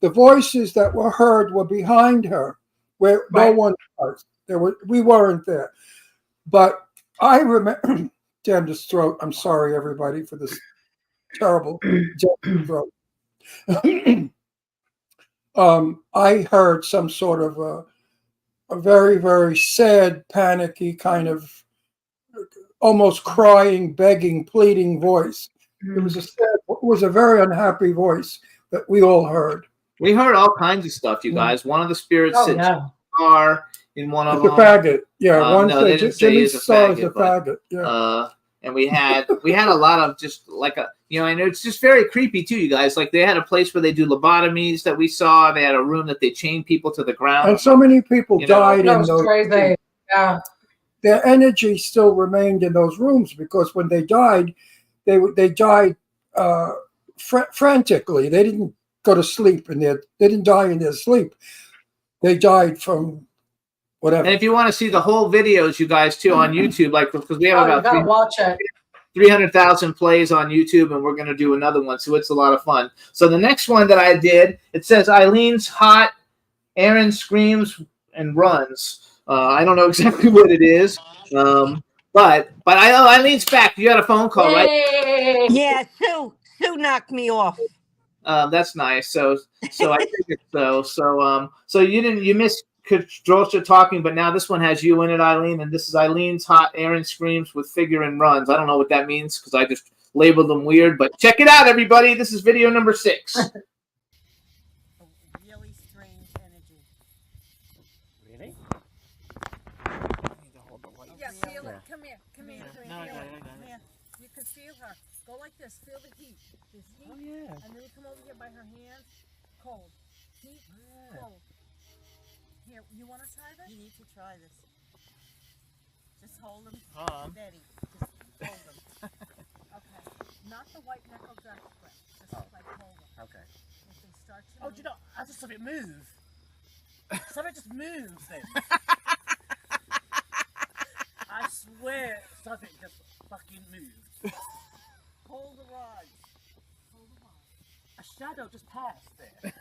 The voices that were heard were behind her, where no Right. one was. We weren't there. But I remember, damn this throat. I'm sorry, everybody, for this terrible throat. I heard some sort of a very, very sad, panicky kind of almost crying, begging, pleading voice. It was a very unhappy voice that we all heard. We heard all kinds of stuff, you guys. One of the spirits Oh, sits yeah. in the car in one of The them. faggot, yeah. One no, they said didn't say Jimmy he's a Star is a faggot, but, faggot. Yeah. And we had a lot of just like and it's just very creepy too, you guys. Like they had a place where they do lobotomies that we saw. They had a room that they chain people to the ground. And so many people You know, died That in was those. crazy. Yeah. Their energy still remained in those rooms because when they died, they died frantically. They didn't go to sleep they didn't die in their sleep. They died from whatever. And if you want to see the whole videos, you guys too on YouTube, like because we have Oh, you about gotta watch it. 300,000 plays on YouTube, and we're going to do another one, so it's a lot of fun. So the next one that I did, it says Eileen's hot, Aaron screams and runs. I don't know exactly what it is, but I know Eileen's back. You got a phone call, right? Yay! Yeah, Sue knocked me off. That's nice. So I figured so. So you missed Kadrosha talking, but now this one has you in it, Eileen, and this is Eileen's hot, Aaron screams with figure and runs. I don't know what that means because I just labeled them weird, but check it out, everybody. This is video number 6. Really strange energy. Really? Yeah, feel it. Come here. Come here. Feel No, I it. got it. Come here. You can feel her. Go like this. Feel the heat. There's heat. Oh, yeah. And then you come over here by her hands. Cold. Heat. Cold. Here, you want to try this? You need to try this. Just hold them steady. Just hold them. Okay. Not the white knuckle death grip. Just like hold them. Okay. If they start to Oh, move, do you know? I just saw it move. Something just moves then. I swear something just fucking moved. hold the rods. Hold the rods. A shadow just passed there.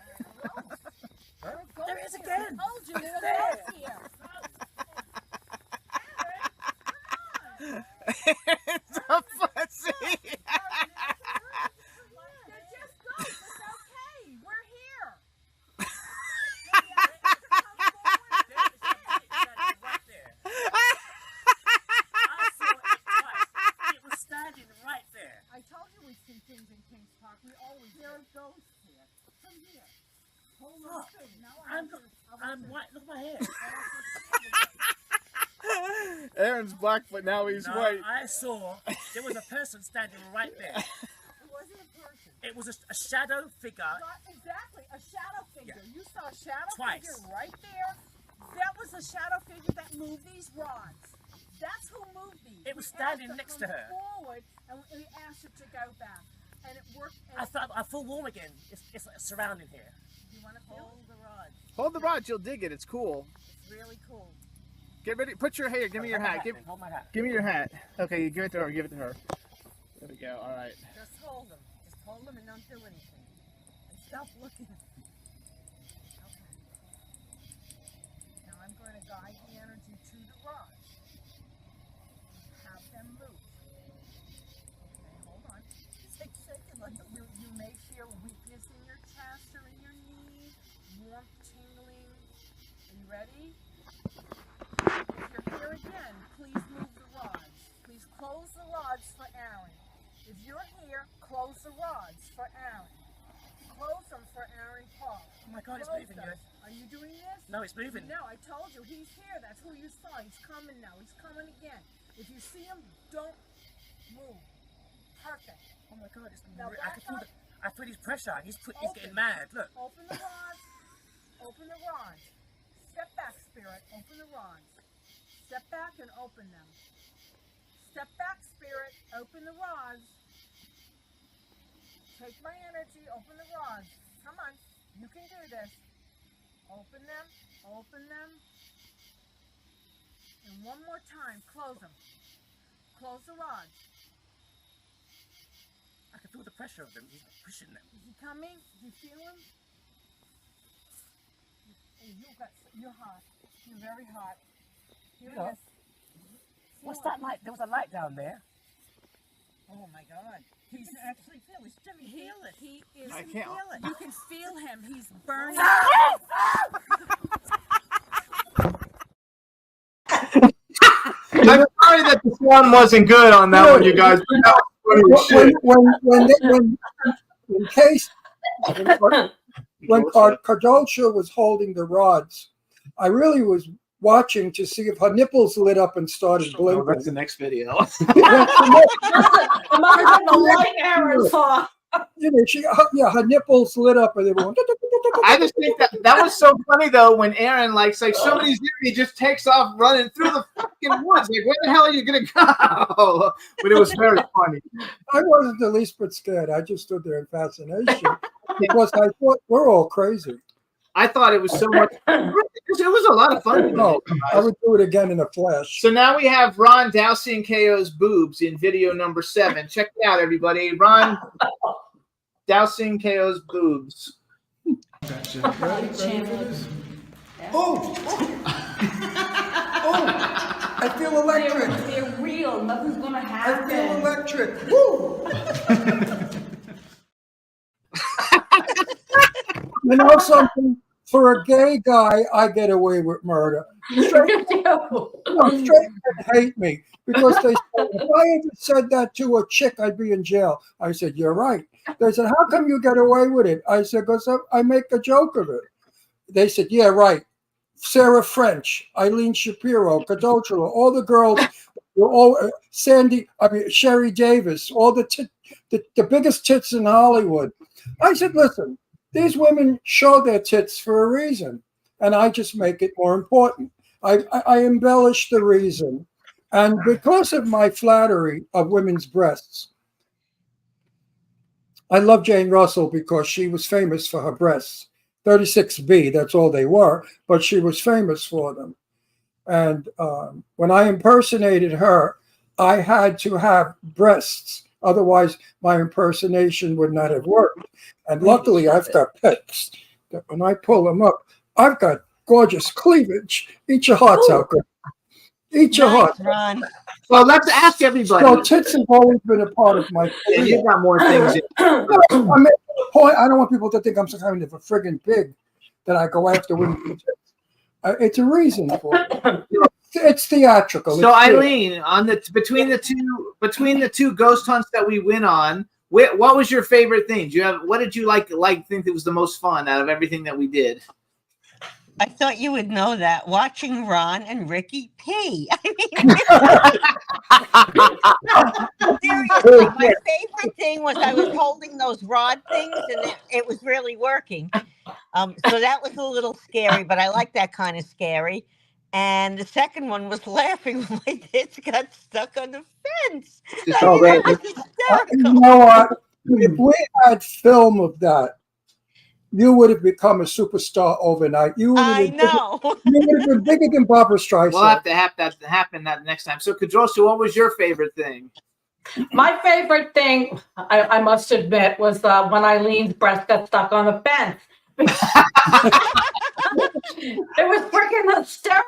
Go There it is again. I told you, It's there's there. rods here. It's a fuzzy. Just go. It's okay. We're here. Right there. I saw it twice. It was standing right there. I told you we've seen things in Kings Park. We always there are ghosts here. Come here. Hold on. Now I'm white. Look at my hair. Aaron's black, but now he's No, white. I saw there was a person standing right there. It wasn't a person. It was a shadow figure. Exactly, a shadow figure. Yeah. You saw a shadow Twice. figure right there. That was a shadow figure that moved these rods. That's who moved these. It was We asked standing her next come to her. Forward, and we asked her to go back, and it worked. And I feel warm again. It's surrounding here. you want to hold the rods? Hold the rod, you'll dig it. It's cool. It's really cool. Get ready. Put your hair. Give me your Hold my hat. Give, Hold my hat. give me your hat. Okay, you give it to her. Give it to her. There we go. All right. Just hold them. Just hold them and don't do anything. And stop looking. Okay. Now I'm going to guide the energy to the rods. Have them move. Okay, hold on. Take a second. You may feel weakness in your chest or in your knee, warmth tingling. Are you ready? If you're here again, please move the rods. Please close the rods for Aaron. If you're here, close the rods for Aaron. Close them for Aaron Paul. Oh my God, it's Close moving, them. guys. Are you doing this? No, it's moving. No, I told you, he's here. That's who you saw. He's coming now. He's coming again. If you see him, don't move. Perfect. Oh my God, it's Now I can back feel I feel his pressure. He's Open. getting mad. Look. Open the rods. Open the rods. Step back, Spirit. Open the rods. Step back and open them. Step back, Spirit. Open the rods. Take my energy. Open the rods. Come on. You can do this. Open them. Open them. And one more time, close them. Close the rods. I can feel the pressure of them. He's pushing them. Is he coming? Do you feel him? You're hot. You're very hot. Here Yeah. it is. What's that light? There was a light down there. Oh my God. He can actually feel it. Jimmy, feel it. He is. I can't. Feel it. You can feel him. He's burning. I'm sorry that the sound wasn't good on that one, you guys. But that was funny as shit. in case when Cardocha was holding the rods, I really was watching to see if her nipples lit up and started Oh, blinking. that's the next video. It must have been the light Aaron saw. You know, her nipples lit up and they were. I just think that was so funny though when Aaron like somebody's there, he just takes off running through the fucking woods. Like, where the hell are you gonna go? But it was very funny. I wasn't the least bit scared. I just stood there in fascination because I thought we're all crazy. I thought it was so much. It was a lot of fun. No, I would do it again in a flash. So now we have Ron dousing KO's boobs in video number 7. Check it out, everybody. Ron dousing KO's boobs. Oh! I feel electric. They're real. Nothing's gonna I happen. feel electric. Woo! You know something? For a gay guy, I get away with murder. Straight men hate me because they said, if I ever said that to a chick, I'd be in jail. I said, you're right. They said, how come you get away with it? I said, because I make a joke of it. They said, yeah, right. Sarah French, Eileen Shapiro, Cadotro, all the girls, Sherry Davis, all the biggest tits in Hollywood. I said, listen, these women show their tits for a reason, and I just make it more important. I embellish the reason. And because of my flattery of women's breasts, I love Jane Russell because she was famous for her breasts. 36B, that's all they were, but she was famous for them. And when I impersonated her, I had to have breasts. Otherwise, my impersonation would not have worked. And luckily, I've got pics that when I pull them up, I've got gorgeous cleavage. Eat your hearts out, girl. Eat your heart. Ron. Well, let's ask everybody. So tits have always been a part of my Yeah, career. you got more things. I mean, point, I don't want people to think I'm some kind of a friggin' pig that I go after women. It's a reason for it. It's theatrical. So It's theater. Eileen, on between the two ghost hunts that we went on, what was your favorite thing? What did you think that was the most fun out of everything that we did? I thought you would know that. Watching Ron and Ricky P. I mean, seriously, my favorite thing was I was holding those rod things and it was really working. So that was a little scary, but I like that kind of scary. And the second one was laughing when my tits got stuck on the fence. Just I all mean, that. it was You hysterical. know what? If we had film of that, you would have become a superstar overnight. You would have I been know. You would have been bigger than Barbara Streisand. We'll have to have that happen that next time. So, Kadrosha, what was your favorite thing? My favorite thing, I must admit, was when Eileen's breast got stuck on the fence. It was freaking hysterical.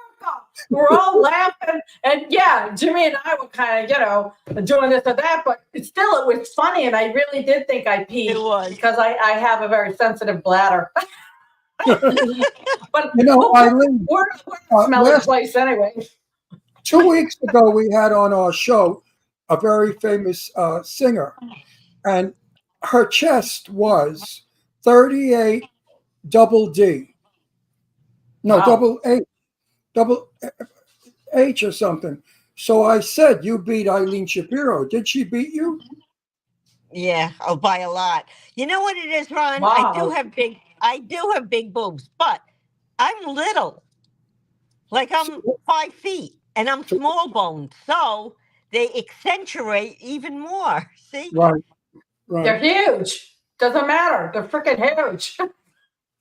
We're all laughing, and yeah, Jimmy and I were kind of, doing this or that, but still, it was funny, and I really did think I peed. It was. Because I have a very sensitive bladder. But Eileen, we're a smelly last- place anyway. 2 weeks ago, we had on our show a very famous singer, and her chest was 38 double D. No, Wow. double H or something. So I said, you beat Eileen Shapiro. Did she beat you? Yeah, by a lot. You know what it is, Ron? Wow. I do have big boobs, but I'm little. Like I'm 5 feet and I'm small boned. So they accentuate even more. See? Right. They're huge. Doesn't matter. They're freaking huge.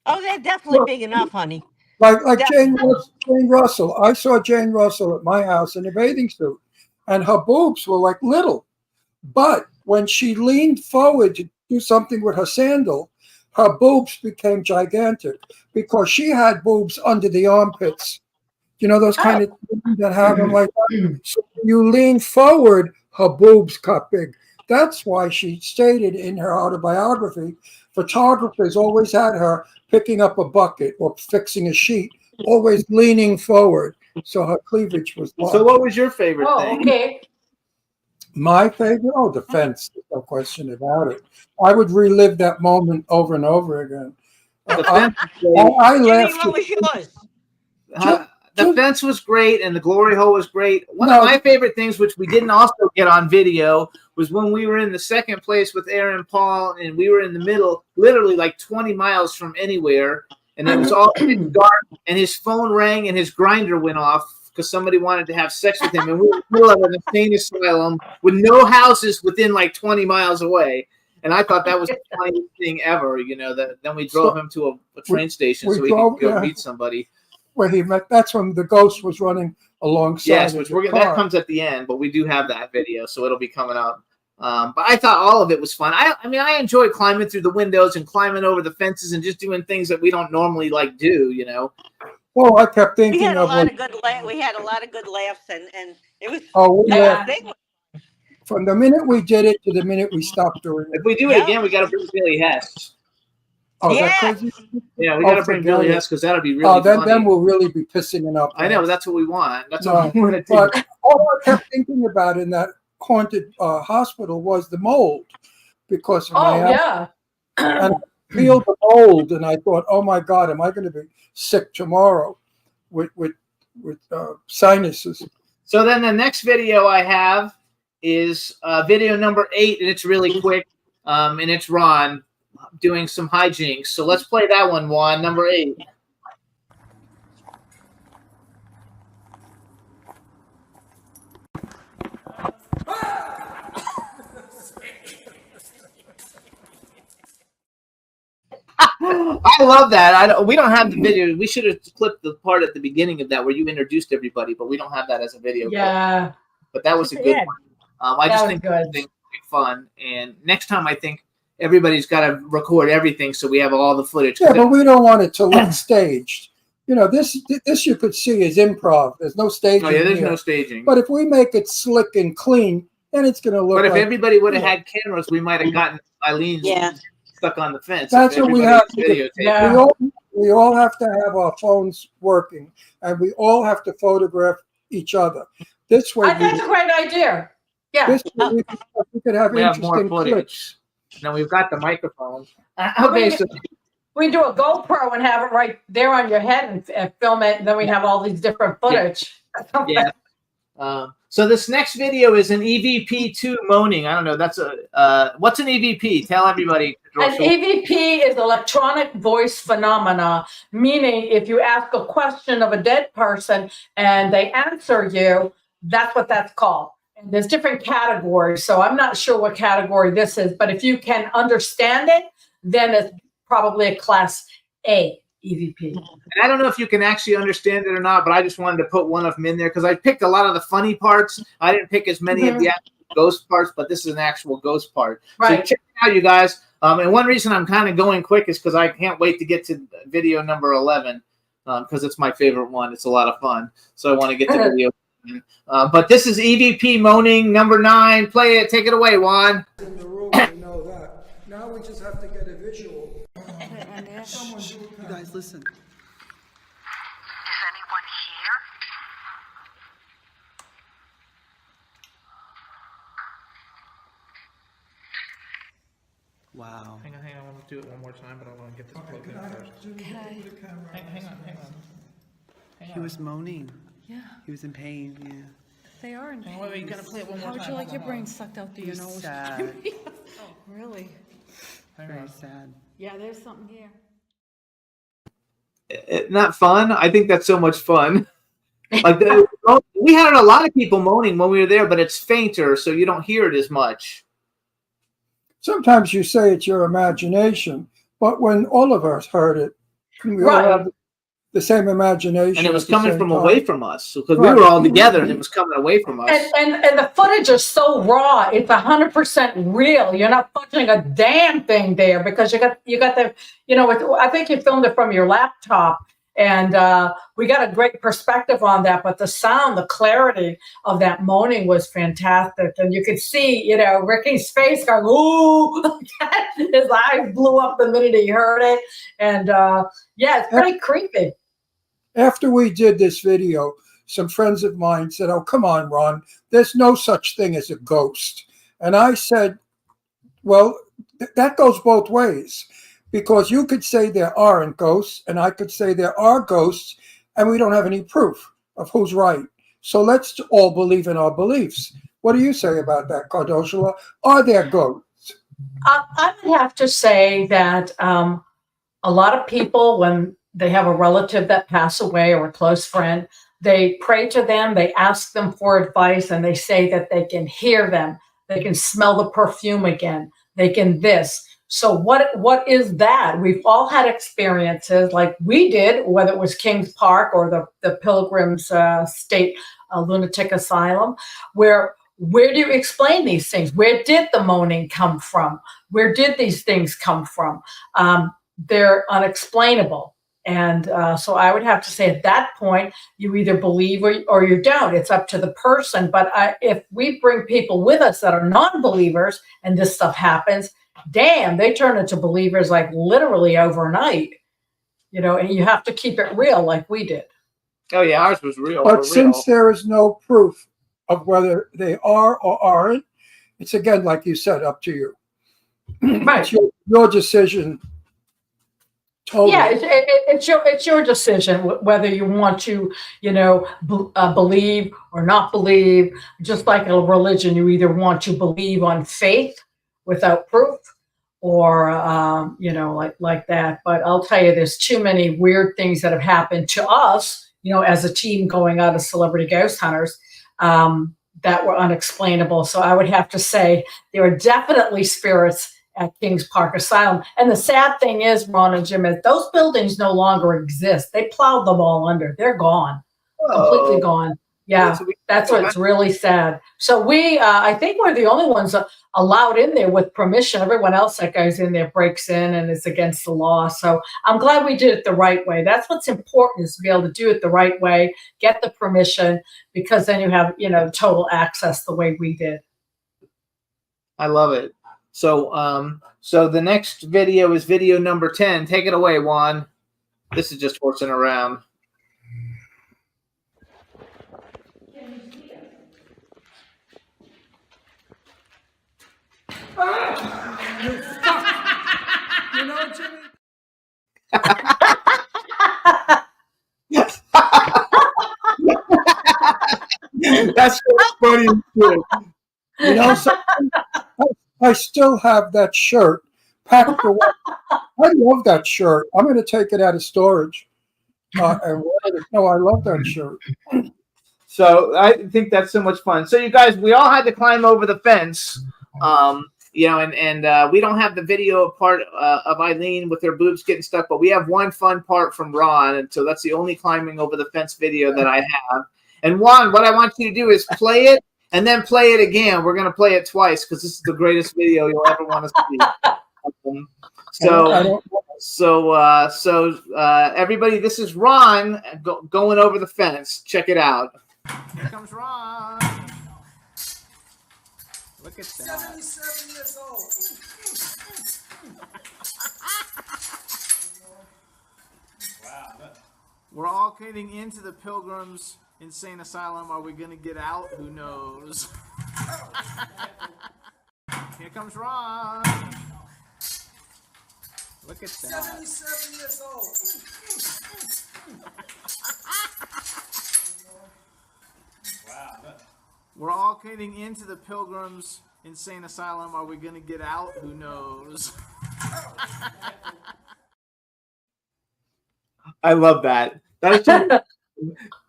Oh, they're definitely big enough, honey. Like Yeah. Jane Russell. I saw Jane Russell at my house in a bathing suit, and her boobs were like little. But when she leaned forward to do something with her sandal, her boobs became gigantic because she had boobs under the armpits. You know those kind of things that have them like that. So when you lean forward, her boobs got big. That's why she stated in her autobiography, photographers always had her picking up a bucket or fixing a sheet, always leaning forward, so her cleavage was large. So, what was your favorite Oh, thing? okay. My favorite? Oh, the fence. No question about it. I would relive that moment over and over again. The I, fence was great. I Jimmy, laughed. what was yours? The fence was great, and the glory hole was great. One No. of my favorite things, which we didn't also get on video, was when we were in the second place with Aaron Paul, and we were in the middle, literally like 20 miles from anywhere, and it was all dark, and his phone rang, and his grinder went off because somebody wanted to have sex with him, and we were in the middle of an insane asylum with no houses within like 20 miles away. And I thought that was the funniest thing ever, you know. That then we drove him to a train station we so he drove- could go yeah. meet somebody. Where he met. That's when the ghost was running alongside. Yes, of which the that car. comes at the end, but we do have that video, so it'll be coming out. But I thought all of it was fun. I mean, I enjoy climbing through the windows and climbing over the fences and just doing things that we don't normally like do, you know. Well, I kept We thinking had a of lot what, of good we had a lot of good laughs, and it was we Yeah. laughed. thing. From the minute we did it to the minute we stopped doing it. If we do it Yeah. again, we got to bring Billy Hess. Oh, Yeah. that crazy? Yeah, we Oh, got to bring forget Billy it. Hess because that'll be really Oh, then funny. we'll really be pissing it up. I know, but that's what we want. That's No, what we want to do. But all I kept thinking about in that haunted hospital was the mold, because of my Oh, yeah. and I peeled the mold, and I thought, oh my God, am I going to be sick tomorrow with sinuses? So then the next video I have is video number 8, and it's really quick, and it's Ron doing some hijinks. So let's play that one, Juan, number 8. I love that. We don't have the video. We should have clipped the part at the beginning of that where you introduced everybody, but we don't have that as a video. Yeah. But that was a good Yeah. one. I That just was think good. it's fun. And next time, I think everybody's got to record everything so we have all the footage. Yeah, but we don't want it to look staged. You know, this you could see is improv. There's no staging. Oh, yeah, there's here. no staging. But if we make it slick and clean, then it's going to look But if like everybody would have had cameras, we might have gotten Eileen Yeah. stuck on the fence. That's if what we everybody have to do. videotaped. Yeah. we all have to have our phones working, and we all have to photograph each other. This way, That's a great idea. Yeah. this way we could have We have more interesting footage. clips. Now we've got the microphone. Okay, so We do a GoPro and have it right there on your head and film it, and then we have all these different footage. yeah. So this next video is an EVP2 moaning. I don't know. That's what's an EVP? Tell everybody. An EVP is electronic voice phenomena, meaning if you ask a question of a dead person and they answer you, that's what that's called. And there's different categories, so I'm not sure what category this is, but if you can understand it, then it's probably a class A EVP. And I don't know if you can actually understand it or not, but I just wanted to put one of them in there because I picked a lot of the funny parts. I didn't pick as many of the actual ghost parts, but this is an actual ghost part. Right. So check it out, you guys. And one reason I'm kind of going quick is because I can't wait to get to video number 11 because it's my favorite one. It's a lot of fun. So I want to get to video. But this is EVP moaning number 9. Play it. Take it away, Juan. In the room, we know that. Now we just have to get a visual. You guys listen. Is anyone here? Wow. Hang on. I want to do it one more time, but I want to get this plugged in first. Hang on. He was moaning. Yeah, He was in pain. Yeah. they are in Hang on, wait, you gotta play it one more How would time. you like Hold your on, brain sucked out through your He's nose? sad. Oh, really? Hang Very on. sad. Yeah, there's something here. Not fun. I think that's so much fun. Like we had a lot of people moaning when we were there, but it's fainter, so you don't hear it as much. Sometimes you say it's your imagination, but when all of us heard it, we all Right. have the same imagination. And it was at the coming same from time. away from us because we Right. were all together and it was coming away from us. And the footage is so raw. It's 100% real. You're not fudging a damn thing there because you got the, I think you filmed it from your laptop, and we got a great perspective on that. But the sound, the clarity of that moaning was fantastic, and you could see, Ricky's face going, ooh, his eyes blew up the minute he heard it, and it's pretty creepy. After we did this video, some friends of mine said, "Oh, come on, Ron, there's no such thing as a ghost." And I said, well, that goes both ways, because you could say there aren't ghosts, and I could say there are ghosts, and we don't have any proof of who's right. So let's all believe in our beliefs. What do you say about that, Cardoshula? Are there ghosts? I would have to say that a lot of people, when they have a relative that passed away or a close friend, they pray to them, they ask them for advice, and they say that they can hear them, they can smell the perfume again, they can this. So what is that? We've all had experiences like we did, whether it was Kings Park or the Pilgrims State Lunatic Asylum, where do you explain these things? Where did the moaning come from? Where did these things come from? They're unexplainable. And so I would have to say at that point, you either believe or you don't. It's up to the person. But if we bring people with us that are non-believers and this stuff happens, damn, they turn into believers like literally overnight. And you have to keep it real like we did. Oh, yeah, ours was real. But since there is no proof of whether they are or aren't, it's again, like you said, up to you. Right. It's your decision. Totally. Yeah, it's your decision whether you want to, believe or not believe. Just like a religion, you either want to believe on faith without proof, or like that. But I'll tell you, there's too many weird things that have happened to us, as a team going out as celebrity ghost hunters, that were unexplainable. So I would have to say there are definitely spirits at Kings Park Asylum. And the sad thing is, Ron and Jim, is those buildings no longer exist. They plowed them all under. They're gone, completely gone. Yeah, that's what's really sad. So I think we're the only ones allowed in there with permission. Everyone else that goes in there breaks in, and it's against the law. So I'm glad we did it the right way. That's what's important, is to be able to do it the right way, get the permission, because then you have, total access the way we did. I love it. So so the next video is video number 10. Take it away, Juan. This is just horsing around. That's so funny. So I still have that shirt packed away. I love that shirt. I'm going to take it out of storage and wear it. No, I love that shirt. So I think that's so much fun. So you guys, we all had to climb over the fence, and we don't have the video part of Eileen with her boobs getting stuck, but we have one fun part from Ron, and so that's the only climbing over the fence video that I have. And Juan, what I want you to do is play it and then play it again. We're going to play it twice because this is the greatest video you'll ever want to see. Everybody, this is Ron going over the fence. Check it out. Here comes Ron. Look at that. 77 years old. Wow. We're all getting into the Pilgrims Insane Asylum. Are we going to get out? Who knows? Here comes Ron. Look at that. 77 years old. Wow. We're all getting into the Pilgrims Insane Asylum. Are we going to get out? Who knows? I love that. That is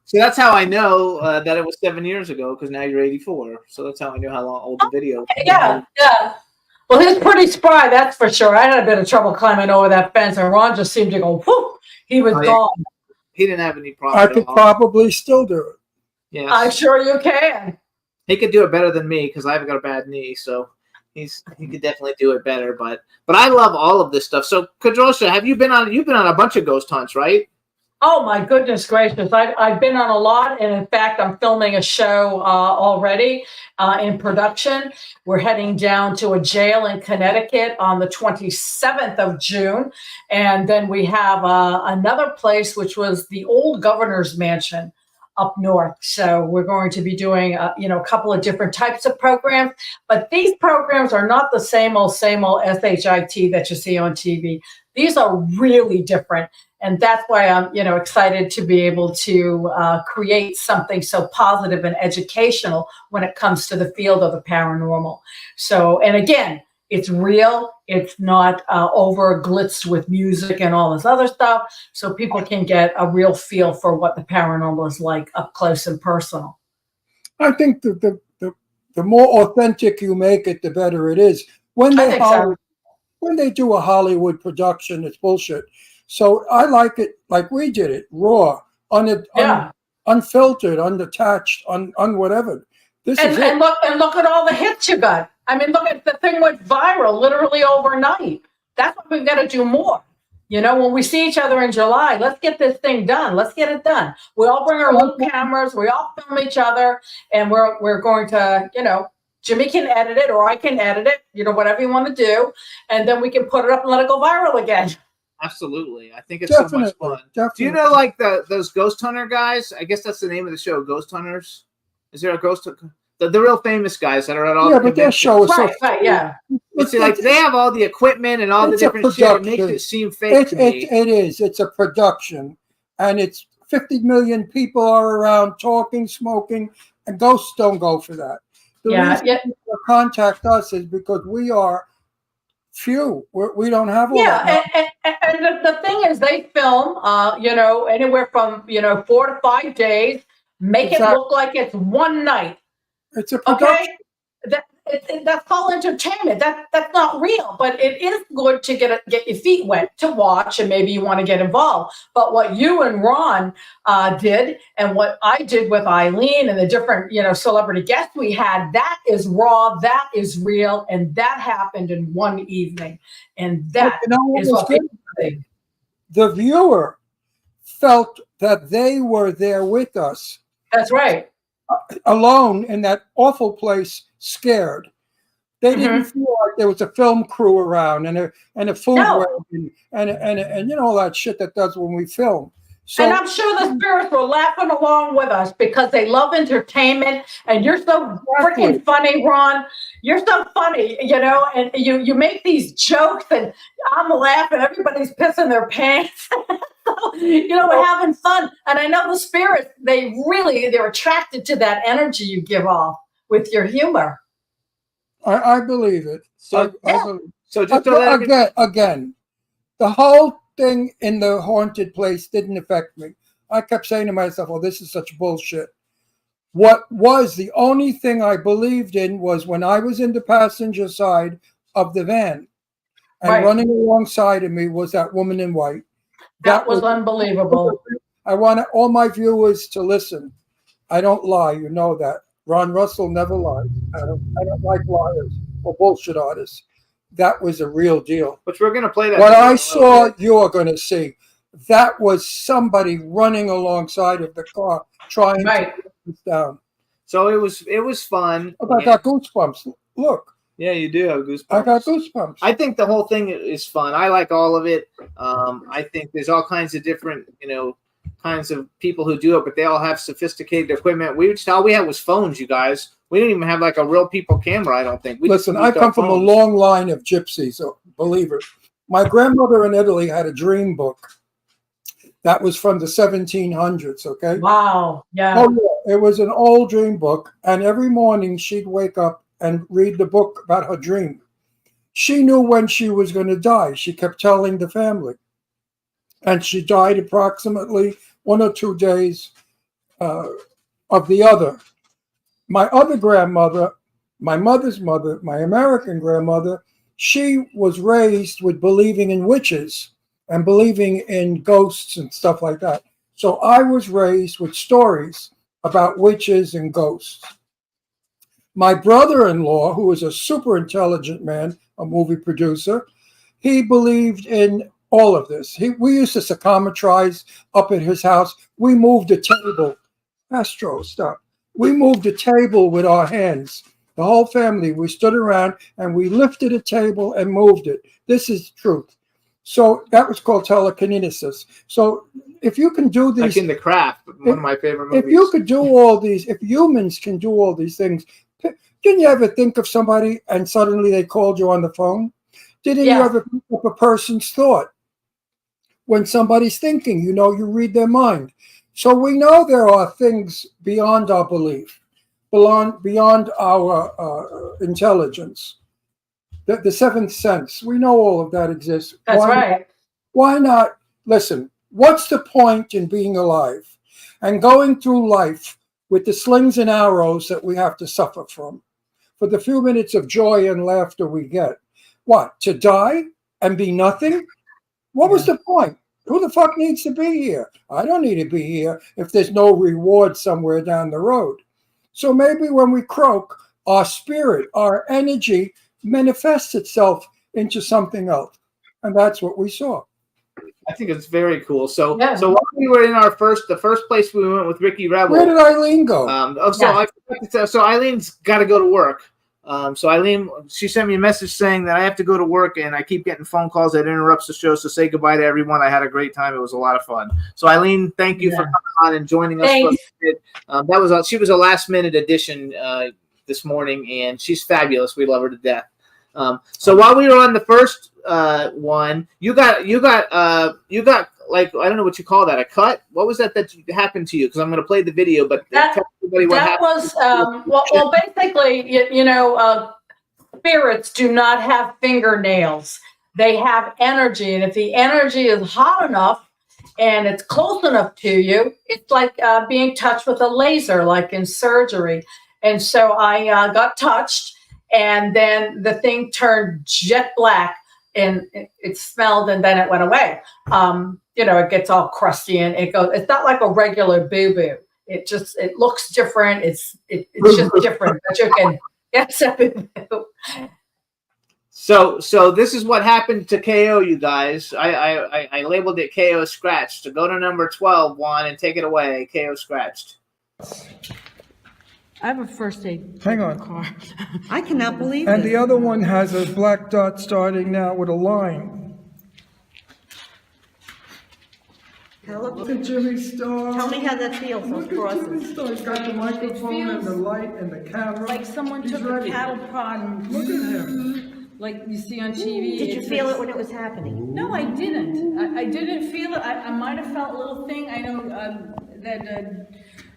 so that's how I know that it was 7 years ago, because now you're 84. So that's how I knew how long old the video was. Yeah. Well, he's pretty spry, that's for sure. I had a bit of trouble climbing over that fence, and Ron just seemed to go, whoop, he was gone. he didn't have any I problem could at all. probably still do it. Yes. I'm sure you can. He could do it better than me because I've got a bad knee, so he could definitely do it better. But I love all of this stuff. So Kadrosha, you've been on a bunch of ghost hunts, right? Oh my goodness gracious! I've been on a lot, and in fact, I'm filming a show already in production. We're heading down to a jail in Connecticut on the 27th of June, and then we have another place which was the old governor's mansion up north. So we're going to be doing a couple of different types of programs, but these programs are not the same old SHIT that you see on TV. These are really different. And that's why I'm, excited to be able to create something so positive and educational when it comes to the field of the paranormal. So, and again, it's real. It's not over glitzed with music and all this other stuff. So people can get a real feel for what the paranormal is like up close and personal. I think the more authentic you make it, the better it is. When I think so. When they do a Hollywood production, it's bullshit. So I like it like we did it, raw, unfiltered, unattached, on whatever. This is it. And look at all the hits you got. I mean, look at the thing went viral literally overnight. That's what we've got to do more. When we see each other in July, let's get this thing done. Let's get it done. We all bring our little cameras. We all film each other, and we're going to, Jimmy can edit it, or I can edit it. Whatever you want to do, and then we can put it up and let it go viral again. Absolutely. I think it's so much fun. Definitely. Do you know like those ghost hunter guys? I guess that's the name of the show, Ghost Hunters. Is there a ghost the real famous guys that are at all the but their show is right, yeah. But see, like they have all the equipment and all the different shit. It makes it seem fake to me. It is. It's a production, and it's 50 million people are around talking, smoking, and ghosts don't go for that. The reason people contact us is because we are few. We don't have all that. And the thing is, they film, anywhere from 4 to 5 days, make it look like it's one night. It's a production. Okay, that's called entertainment. That's not real, but it is good to get your feet wet to watch, and maybe you want to get involved. But what you and Ron did, and what I did with Eileen and the different celebrity guests we had, that is raw, that is real, and that happened in one evening, and that is what people think. The viewer felt that they were there with us. That's right. Alone in that awful place, scared. They didn't feel like there was a film crew around and a food wagon and all that shit that does when we film. So, and I'm sure the spirits were laughing along with us because they love entertainment, and you're so freaking funny, Ron. You're so funny, and you make these jokes, and I'm laughing. Everybody's pissing their pants. We're having fun. And I know the spirits, they're attracted to that energy you give off with your humor. I believe it. So, I believe. So just to again, the whole thing in the haunted place didn't affect me. I kept saying to myself, "Oh, this is such bullshit." What was the only thing I believed in was when I was in the passenger side of the van, and running alongside of me was that woman in white. That was unbelievable. I want all my viewers to listen. I don't lie. You know that. Ron Russell never lies. I don't like liars or bullshit artists. That was a real deal. But we're going to play that. What I saw, you're going to see. That was somebody running alongside of the car trying to get us down. So it was fun. I got goosebumps. Look. Yeah, you do have goosebumps. I got goosebumps. I think the whole thing is fun. I like all of it. I think there's all kinds of different, kinds of people who do it, but they all have sophisticated equipment. All we had was phones, you guys. We didn't even have like a real people camera, I don't think. Listen, I come from a long line of gypsies, so believe it. My grandmother in Italy had a dream book that was from the 1700s, okay? Wow, yeah. Oh, yeah. It was an old dream book, and every morning she'd wake up and read the book about her dream. She knew when she was going to die. She kept telling the family. And she died approximately 1 or 2 days of the other. My other grandmother, my mother's mother, my American grandmother, she was raised with believing in witches and believing in ghosts and stuff like that. So I was raised with stories about witches and ghosts. My brother-in-law, who was a super intelligent man, a movie producer, he believed in all of this. We used to psychometrize up at his house. We moved a table. Astro, stop. We moved a table with our hands. The whole family, we stood around and we lifted a table and moved it. This is truth. So that was called telekinesis. So if you can do these, Like in The Craft, one of my favorite movies. if you could do all these, if humans can do all these things, didn't you ever think of somebody and suddenly they called you on the phone? Didn't you ever pick up a person's thought? When somebody's thinking, you read their mind. So we know there are things beyond our belief, beyond our intelligence. The seventh sense, we know all of that exists. That's right. Why not? Listen, what's the point in being alive and going through life with the slings and arrows that we have to suffer from for the few minutes of joy and laughter we get? What, to die and be nothing? What was the point? Who the fuck needs to be here? I don't need to be here if there's no reward somewhere down the road. So maybe when we croak, our spirit, our energy manifests itself into something else. And that's what we saw. I think it's very cool. So while we were in the first place we went with Ricky Rebel. Where did Eileen go? I forgot to tell, so Eileen's got to go to work. So Eileen, she sent me a message saying that I have to go to work and I keep getting phone calls that interrupts the show. So say goodbye to everyone. I had a great time. It was a lot of fun. So Eileen, thank you for coming on and joining us. She was a last minute addition this morning, and she's fabulous. We love her to death. So while we were on the first one, you got like, I don't know what you call that, a cut? What was that happened to you? Because I'm going to play the video, but tell everybody what happened. That was, well, basically, spirits do not have fingernails. They have energy. And if the energy is hot enough and it's close enough to you, it's like being touched with a laser, like in surgery. And so I got touched, and then the thing turned jet black, and it smelled, and then it went away. It gets all crusty and it goes. It's not like a regular boo-boo. It looks different. It's just different. But you can get a boo-boo. So this is what happened to KO, you guys. I labeled it KO scratched. So go to number 12, Juan, and take it away. KO scratched. I have a first aid. Hang on. Car. I cannot believe And this. the other one has a black dot starting now with a line. Hello. Look at Jimmy Star. Tell me how that feels, those Look at Jimmy crosses. Star. He's got the microphone and the light and the camera. Like someone He's took ready. a cattle prod and Look at him. like you see on TV. Did you feel it when it was happening? No, I didn't. I didn't feel it. I might have felt a little thing. I know that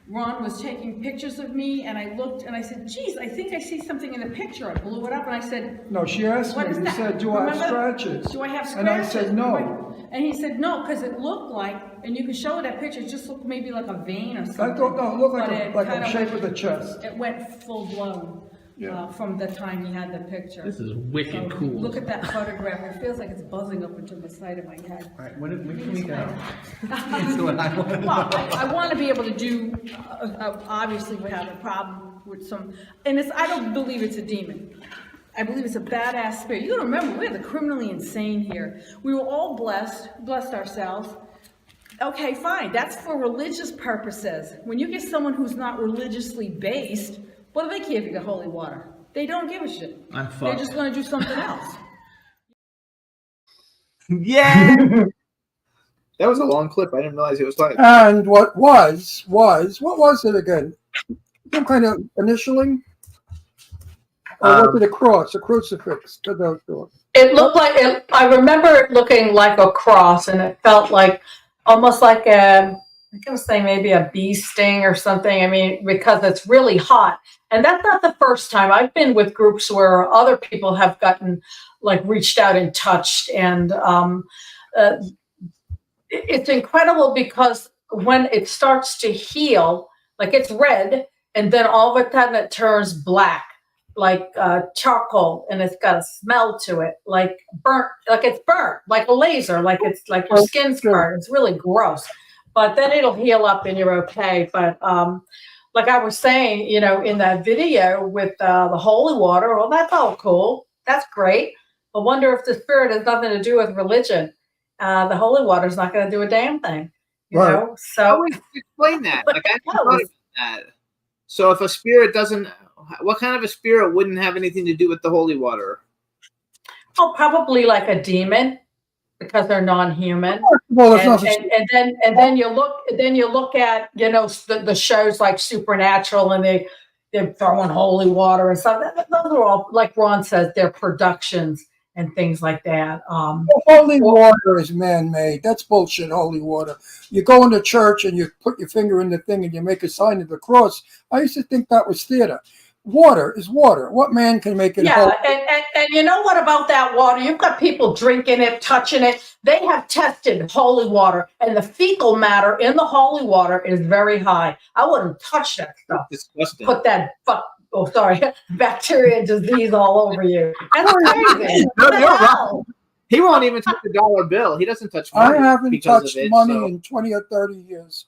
Ron was taking pictures of me, and I looked and I said, geez, I think I see something in the picture. I blew it up and I said, No, she asked what me. is You that? said, do I have Remember? scratches? Do I have scratches? And I said, no. And he said, no, because it looked like, and you can show that picture, it just looked maybe like a vein or something. I thought, no, it looked But like it a kinda shape went- of the chest. It went full blown. Yeah. From the time he had the picture. This is wicked So cool. Look at that photograph. It feels like it's buzzing up into the side of my head. All right, when can we go? Well, I want to be able to do, obviously we have a problem with some, and I don't believe it's a demon. I believe it's a badass spirit. You gotta remember, we're the criminally insane here. We were all blessed ourselves. Okay, fine, that's for religious purposes. When you get someone who's not religiously based, what do they care if you got holy water? They don't give a shit. I'm fucked. They're just gonna do something else. Yeah. That was a long clip. I didn't realize it was like. And what was it again? Some kind of initialing? Or was it a cross, a crucifix? To those doors? It looked like it. I remember it looking like a cross, and it felt like almost like I'm gonna say maybe a bee sting or something. I mean, because it's really hot. And that's not the first time. I've been with groups where other people have gotten, like, reached out and touched. And it's incredible because when it starts to heal, like it's red, and then all of a sudden it turns black, like charcoal, and it's got a smell to it, like burnt, like it's burnt, like a laser, like it's like your skin's burnt. It's really gross. but then it'll heal up and you're okay. But like I was saying, you know, in that video with the holy water, well, that's all cool. That's great. I wonder if the spirit has nothing to do with religion. The holy water is not going to do a damn thing. You Right. know, How so would you explain that? Like, I No, never thought about that. So if a spirit doesn't, what kind of a spirit wouldn't have anything to do with the holy water? oh, probably like a demon because they're non-human. Well, there's And, nothing. and then you look at, you know, the shows like Supernatural, and they're throwing holy water and stuff. Those are all, like Ron says, they're productions and things like that. Holy water is man-made. That's bullshit. Holy water. You go into church and you put your finger in the thing and you make a sign of the cross. I used to think that was theater. Water is water. What man can make it? Yeah, holy? and you know what about that water? You've got people drinking it, touching it. They have tested holy water, and the fecal matter in the holy water is very high. I wouldn't touch that stuff. Disgusting. Put that bacteria and disease all over you. That's crazy. No, What the you're hell? wrong. He won't even touch a dollar bill. He doesn't touch I money. haven't because touched of it, money so- in 20 or 30 years.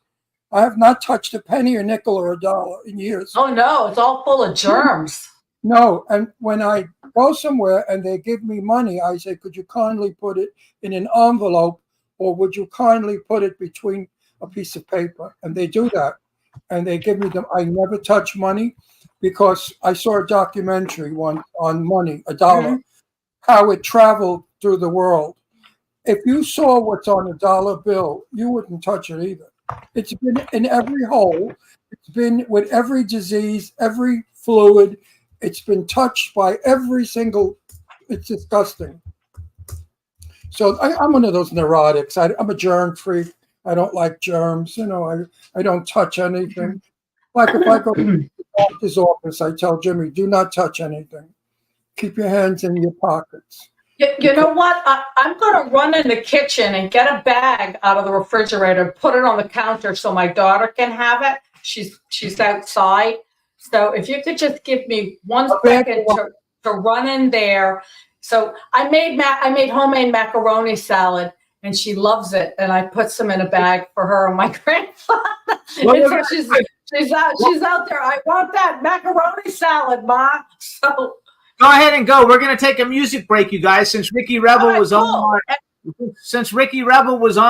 I have not touched a penny, a nickel, or a dollar in years. Oh no, it's all full of germs. No, and when I go somewhere and they give me money, I say, could you kindly put it in an envelope, or would you kindly put it between a piece of paper? And they do that. And they give me them. I never touch money because I saw a documentary once on money, a dollar, how it traveled through the world. If you saw what's on a dollar bill, you wouldn't touch it either. It's been in every hole. It's been with every disease, every fluid. It's been touched by every single. It's disgusting. So I'm one of those neurotics. I'm a germ freak. I don't like germs. You know, I don't touch anything. Like if I go to the doctor's office, I tell Jimmy, do not touch anything. Keep your hands in your pockets. You know what? I'm going to run in the kitchen and get a bag out of the refrigerator, put it on the counter so my daughter can have it. She's outside. So if you could just give me 1 second to run in there. So I made homemade macaroni salad, and she loves it. And I put some in a bag for her and my grandfather. And so she's out there. I want that macaroni salad, Ma. So. Go ahead and go. We're going to take a music break, you guys. Since Ricky Rebel was on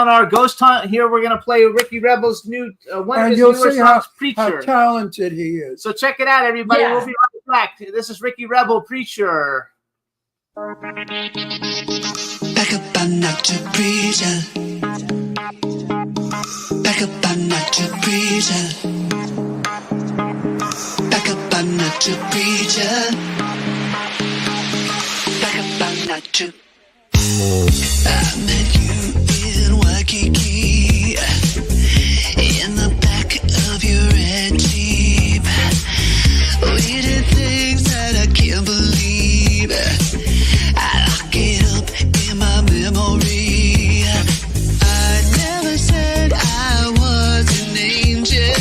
our Ghost Hunt here, we're going to play Ricky Rebel's one of And his you'll newer see songs, how Preacher. talented he is. So check it out, everybody. Yeah. We'll be right back. This is Ricky Rebel, Preacher. Back up, I'm not your preacher. Back up, I'm not your preacher. Back up, I'm not your preacher. Back up, I'm not your. I met you in Waikiki, in the back of your red Jeep. We did things that I can't believe. I lock it up in my memory. I never said I was an angel.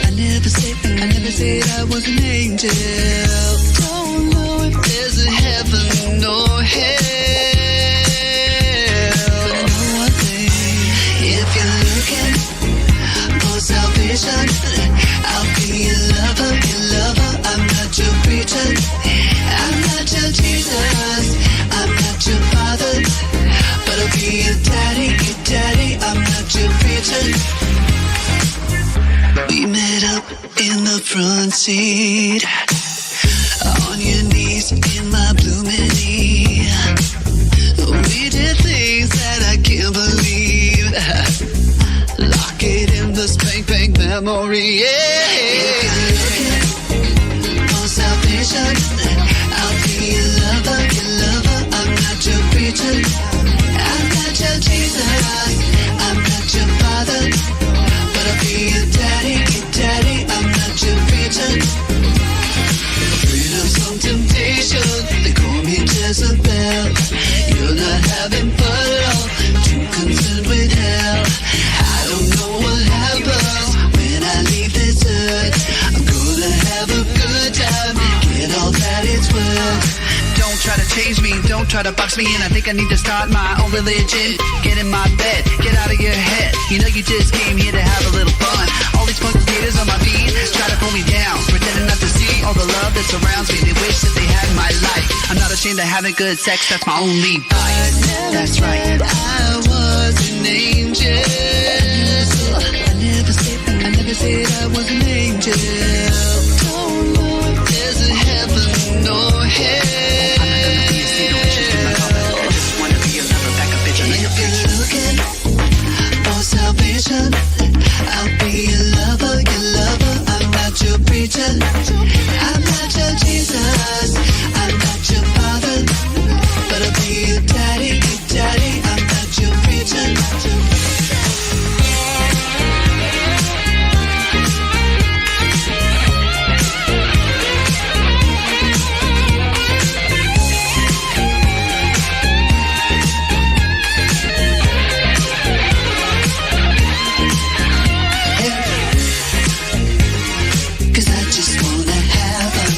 I never said I was an angel. Don't know if there's a heaven or hell. But I know one thing, if you're looking for salvation, I'll be your lover, I'm not your preacher. I'm not your Jesus, I'm not your father, but I'll be your daddy, I'm not your preacher. We met up in the front seat, on your knees in my blue mini. We did things that I can't believe. Lock it in the spank memory, yeah. If you're looking for salvation, I'll be your lover, I'm not your preacher. I'm not your Jesus, I'm not your father, but I'll be your daddy, I'm not your preacher. Afraid of some temptation, they call me Jezebel. You're not having fun at all, too concerned with hell. I don't know what happens when I leave this earth. I'm gonna have a good time, get all that it's worth. Don't try to change me, don't Don't try to box me in. I think I need to start my own religion. Get in my bed, get out of your head. You know you just came here to have a little fun. All these punk skaters on my feet try to pull me down, pretending not to see all the love that surrounds me. They wish that they had my life. I'm not ashamed of having good sex. That's my only vice. That's right. I was an angel. I never said I was an angel. Don't know if there's a heaven or hell. I'm not gonna be a situation to my mother. I just wanna be a lover, back a bitch. If you're looking for salvation, I'll be your lover, your lover. I'm not your preacher. I'm not your Jesus. I'm not your father, but I'll be your daddy, your daddy. I'm not your preacher. Cause I just wanna have fun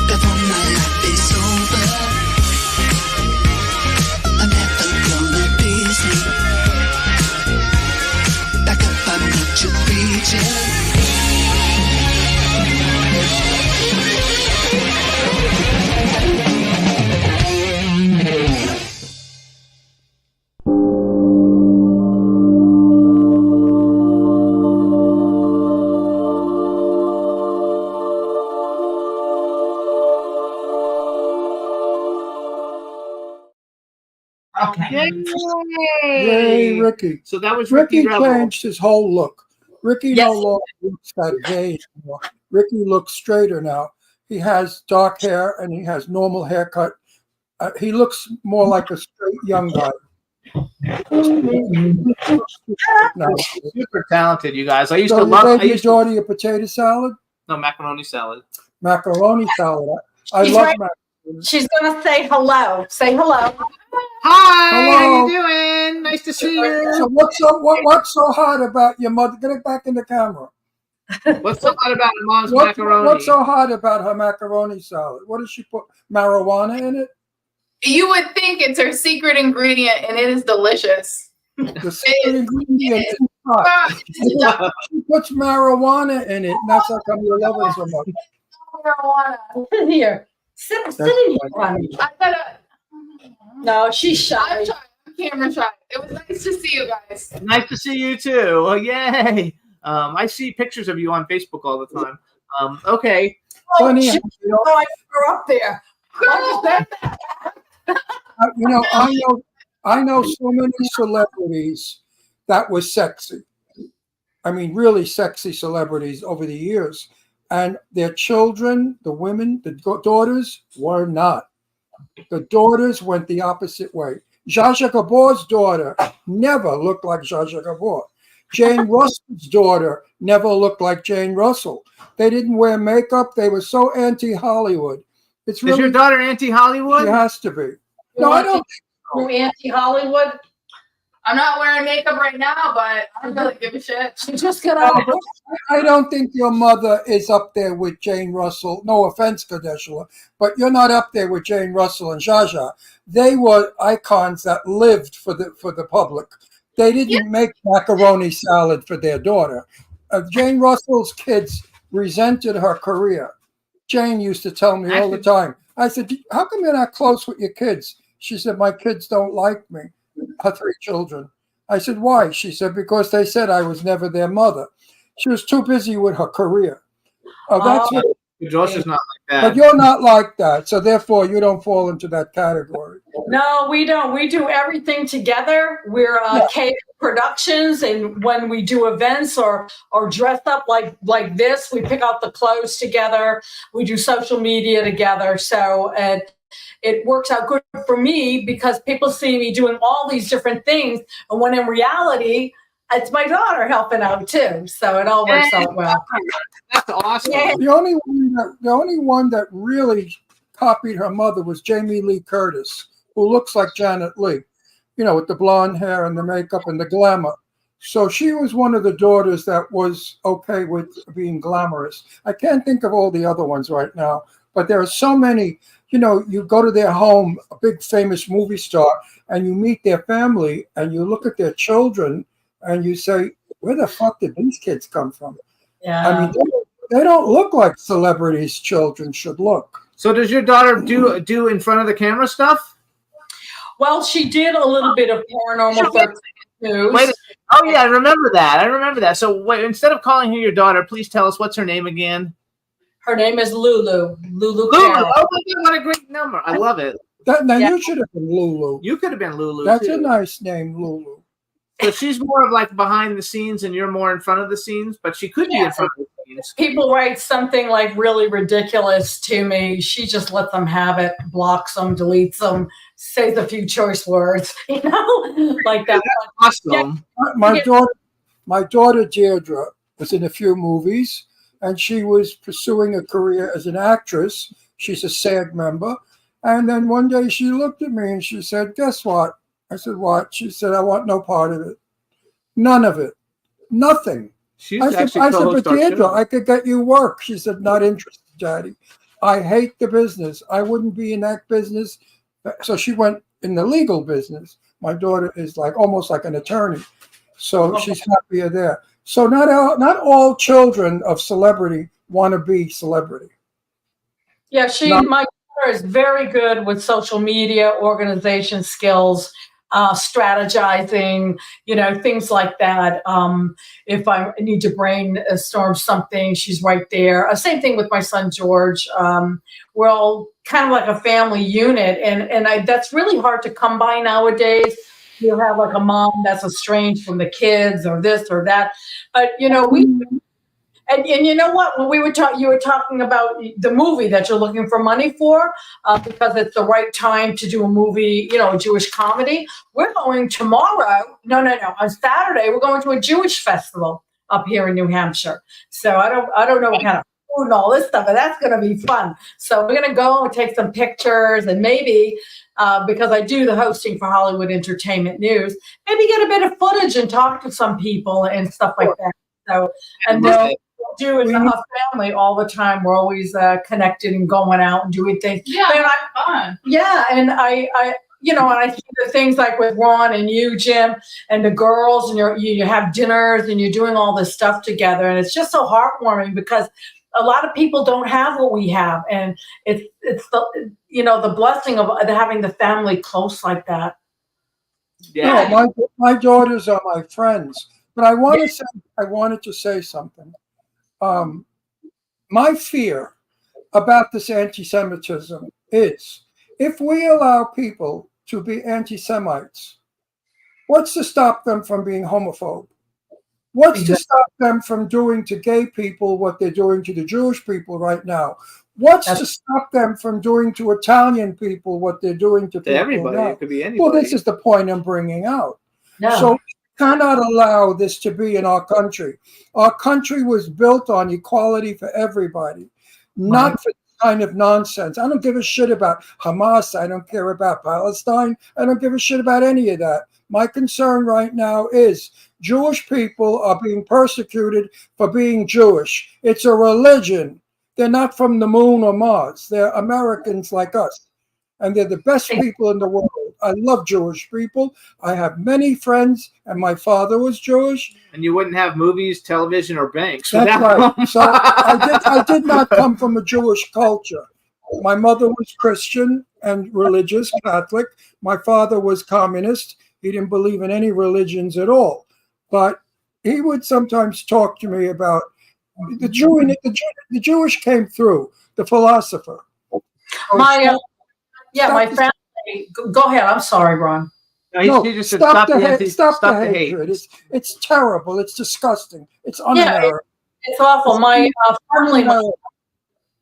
before my life is over. I'm never gonna be seen. Back up, I'm not your preacher. Okay. Yay, Ricky. So that was Ricky Rebel. changed his whole look. Ricky no Yes. longer looks that gay anymore. Ricky looks straighter now. He has dark hair and he has normal haircut. He looks more like a straight young guy. No. Super talented, you guys. I used So to you love. I gave your used to, daughter your potato salad, no macaroni salad. macaroni salad. I She's love right. macaroni. She's gonna say hello. Say hello. Hi, how Hello. you doing? Nice to see you. So what's so hard about your mother? Get it back in the camera. What's so hot about mom's What's macaroni? so hard about her macaroni salad? What does she put? Marijuana in it? You would think it's her secret ingredient, and it is delicious. The secret ingredient is hot. Ah, She puts marijuana in it, and that's how come you love it so much. marijuana. Sit here. Sit in here, honey. I gotta. No, she's shy. I'm shy. I'm camera shy. It was nice to see you guys. Nice to see you too. Oh, yay. I see pictures of you on Facebook all the time. Okay. Funny, She- Oh, I put her up there. I know so many celebrities that were sexy. I mean, really sexy celebrities over the years. And their children, the women, the daughters were not. The daughters went the opposite way. Zsa Zsa Gabor's daughter never looked like Zsa Zsa Gabor. Jane Russell's daughter never looked like Jane Russell. They didn't wear makeup. They were so anti-Hollywood. It's really, Is your daughter anti-Hollywood? she has to be. No, I don't. You anti-Hollywood? I'm not wearing makeup right now, but I don't really give a shit. She just got out of I don't think your mother is up there with Jane Russell. No offense, Kadeshla, but you're not up there with Jane Russell and Zsa Zsa. They were icons that lived for the public. They didn't make macaroni salad for their daughter. Jane Russell's kids resented her career. Jane used to tell me all the time. I said, "How come you're not close with your kids?" She said, "My kids don't like me." Her 3 children. I said, "Why?" She said, "Because they said I was never their mother." She was too busy with her career. That's what, Josh is not like that. but you're not like that, so therefore you don't fall into that category. No, we don't. We do everything together. We're K Productions, and when we do events or dress up like this, we pick out the clothes together. We do social media together. So it works out good for me because people see me doing all these different things, and when in reality, it's my daughter helping out too. So it all works out well. That's awesome. Yeah. The only one that really copied her mother was Jamie Lee Curtis, who looks like Janet Leigh, with the blonde hair and the makeup and the glamour. So she was one of the daughters that was okay with being glamorous. I can't think of all the other ones right now But there are so many, you know, you go to their home, a big famous movie star, and you meet their family and you look at their children and you say, where the fuck did these kids come from? Yeah. I mean, they don't look like celebrities' children should look. So does your daughter do in front of the camera stuff? Well, she did a little bit of Paranormal 13 news. Wait, oh yeah, I remember that. So wait, instead of calling her your daughter, please tell us what's her name again. Her name is Lulu. Lulu. Lulu. Oh my God, what a great number! I love it. Now Yeah. you should have been Lulu. You could have been Lulu. That's too. a nice name, Lulu. So she's more of like behind the scenes, and you're more in front of the scenes. But she could be in front of the scenes. People write something like really ridiculous to me. She just lets them have it, blocks them, deletes them, says a few choice words, you know, like that. Awesome. My daughter Deirdre was in a few movies, and she was pursuing a career as an actress. She's a SAG member. And then one day she looked at me and she said, guess what? I said, what? She said, I want no part of it. None of it. Nothing. I said, but Deirdre, I could get you work. She said, not interested, Daddy. I hate the business. I wouldn't be in that business. So she went in the legal business. My daughter is like almost like an attorney. So she's happier there. So not all children of celebrity want to be celebrity. Yeah, my daughter is very good with social media, organization skills, strategizing, you know, things like that. If I need to brainstorm something, she's right there. Same thing with my son, George. We're all kind of like a family unit. And that's really hard to come by nowadays. You have like a mom that's estranged from the kids or this or that. But, you know, and you know what? When you were talking about the movie that you're looking for money for, because it's the right time to do a movie, you know, a Jewish comedy. We're going tomorrow. No. On Saturday, we're going to a Jewish festival up here in New Hampshire. So I don't know what kind of food and all this stuff, but that's going to be fun. So we're going to go and take some pictures and maybe, because I do the hosting for Hollywood Entertainment News, maybe get a bit of footage and talk to some people and stuff like that. So, and then do it in our family all the time. We're always connected and going out and doing things. Yeah, that's fun. Yeah, and I you know, and I see the things like with Ron and you, Jim, and the girls, and you have dinners and you're doing all this stuff together, and it's just so heartwarming because a lot of people don't have what we have, and it's the, you know, the blessing of having the family close like that. Yeah, no, my daughters are my friends, but I wanted to say something. My fear about this anti-Semitism is if we allow people to be anti-Semites, what's to stop them from being homophobe? What's to stop them from doing to gay people what they're doing to the Jewish people right now? What's to stop them from doing to Italian people what they're doing to people everybody? now? It could be anybody. Well, this is the point I'm bringing out. No. So we cannot allow this to be in our country. Our country was built on equality for everybody, not for kind of nonsense. I don't give a shit about Hamas. I don't care about Palestine. I don't give a shit about any of that. My concern right now is Jewish people are being persecuted for being Jewish. It's a religion. They're not from the moon or Mars. They're Americans like us. And they're the best people in the world. I love Jewish people. I have many friends, and my father was Jewish. And you wouldn't have movies, television, or banks. That's without right. So I did not come from a Jewish culture. My mother was Christian and religious, Catholic. My father was communist. He didn't believe in any religions at all. But he would sometimes talk to me about the Jewish came through, the philosopher. My family. Go ahead. I'm sorry, Ron. No, he just said, stop the hatred. It's terrible. It's disgusting. It's un-American. It's awful. My family,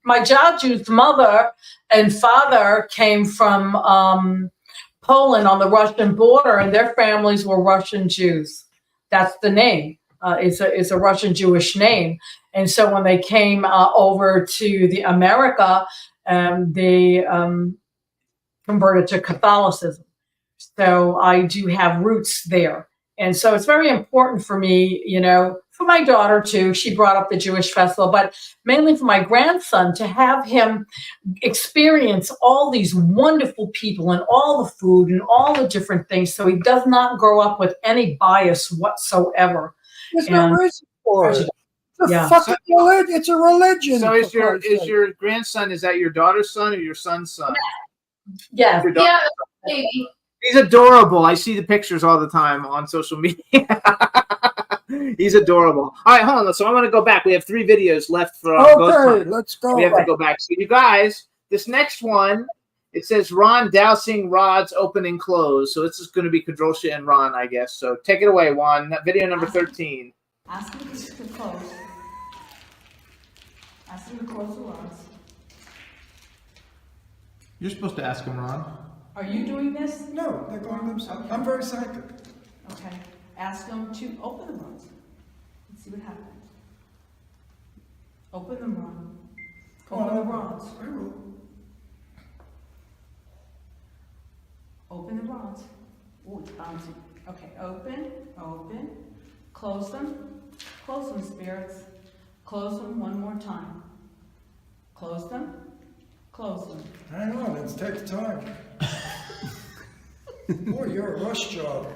my Jaju's mother and father came from Poland on the Russian border, and their families were Russian Jews. That's the name. It's a Russian Jewish name. And so when they came over to the America, they converted to Catholicism. So I do have roots there. And so it's very important for me, you know, for my daughter too. She brought up the Jewish festival, but mainly for my grandson to have him experience all these wonderful people and all the food and all the different things. So he does not grow up with any bias whatsoever. There's no reason for it. It's a Yeah. fucking religion. It's a religion. So is for Christ's sake. your grandson, is that your daughter's son or your son's son? Yes. Your daughter- Yeah, baby. He's adorable. I see the pictures all the time on social media. He's adorable. All right, hold on. So I'm going to go back. We have 3 videos left for Ghost Okay, Hunt. let's go. We have to go back. So you guys, this next one, it says Ron dousing rods open and close. So this is going to be Kadrosha and Ron, I guess. So take it away, Juan. Video number 13. Ask him to close. Ask him to close the rods. You're supposed to ask him, Ron. Are you doing this? No, they're going themselves. I'm very psychic. Okay. Ask him to open the rods. Let's see what happens. Open them, Ron. Open the rods. I will. Open the rods. Oh, it's bouncing. Okay, open, open. Close them. Close them, spirits. Close them one more time. Close them. Close them. Hang on, it takes time. Boy, you're a rush job.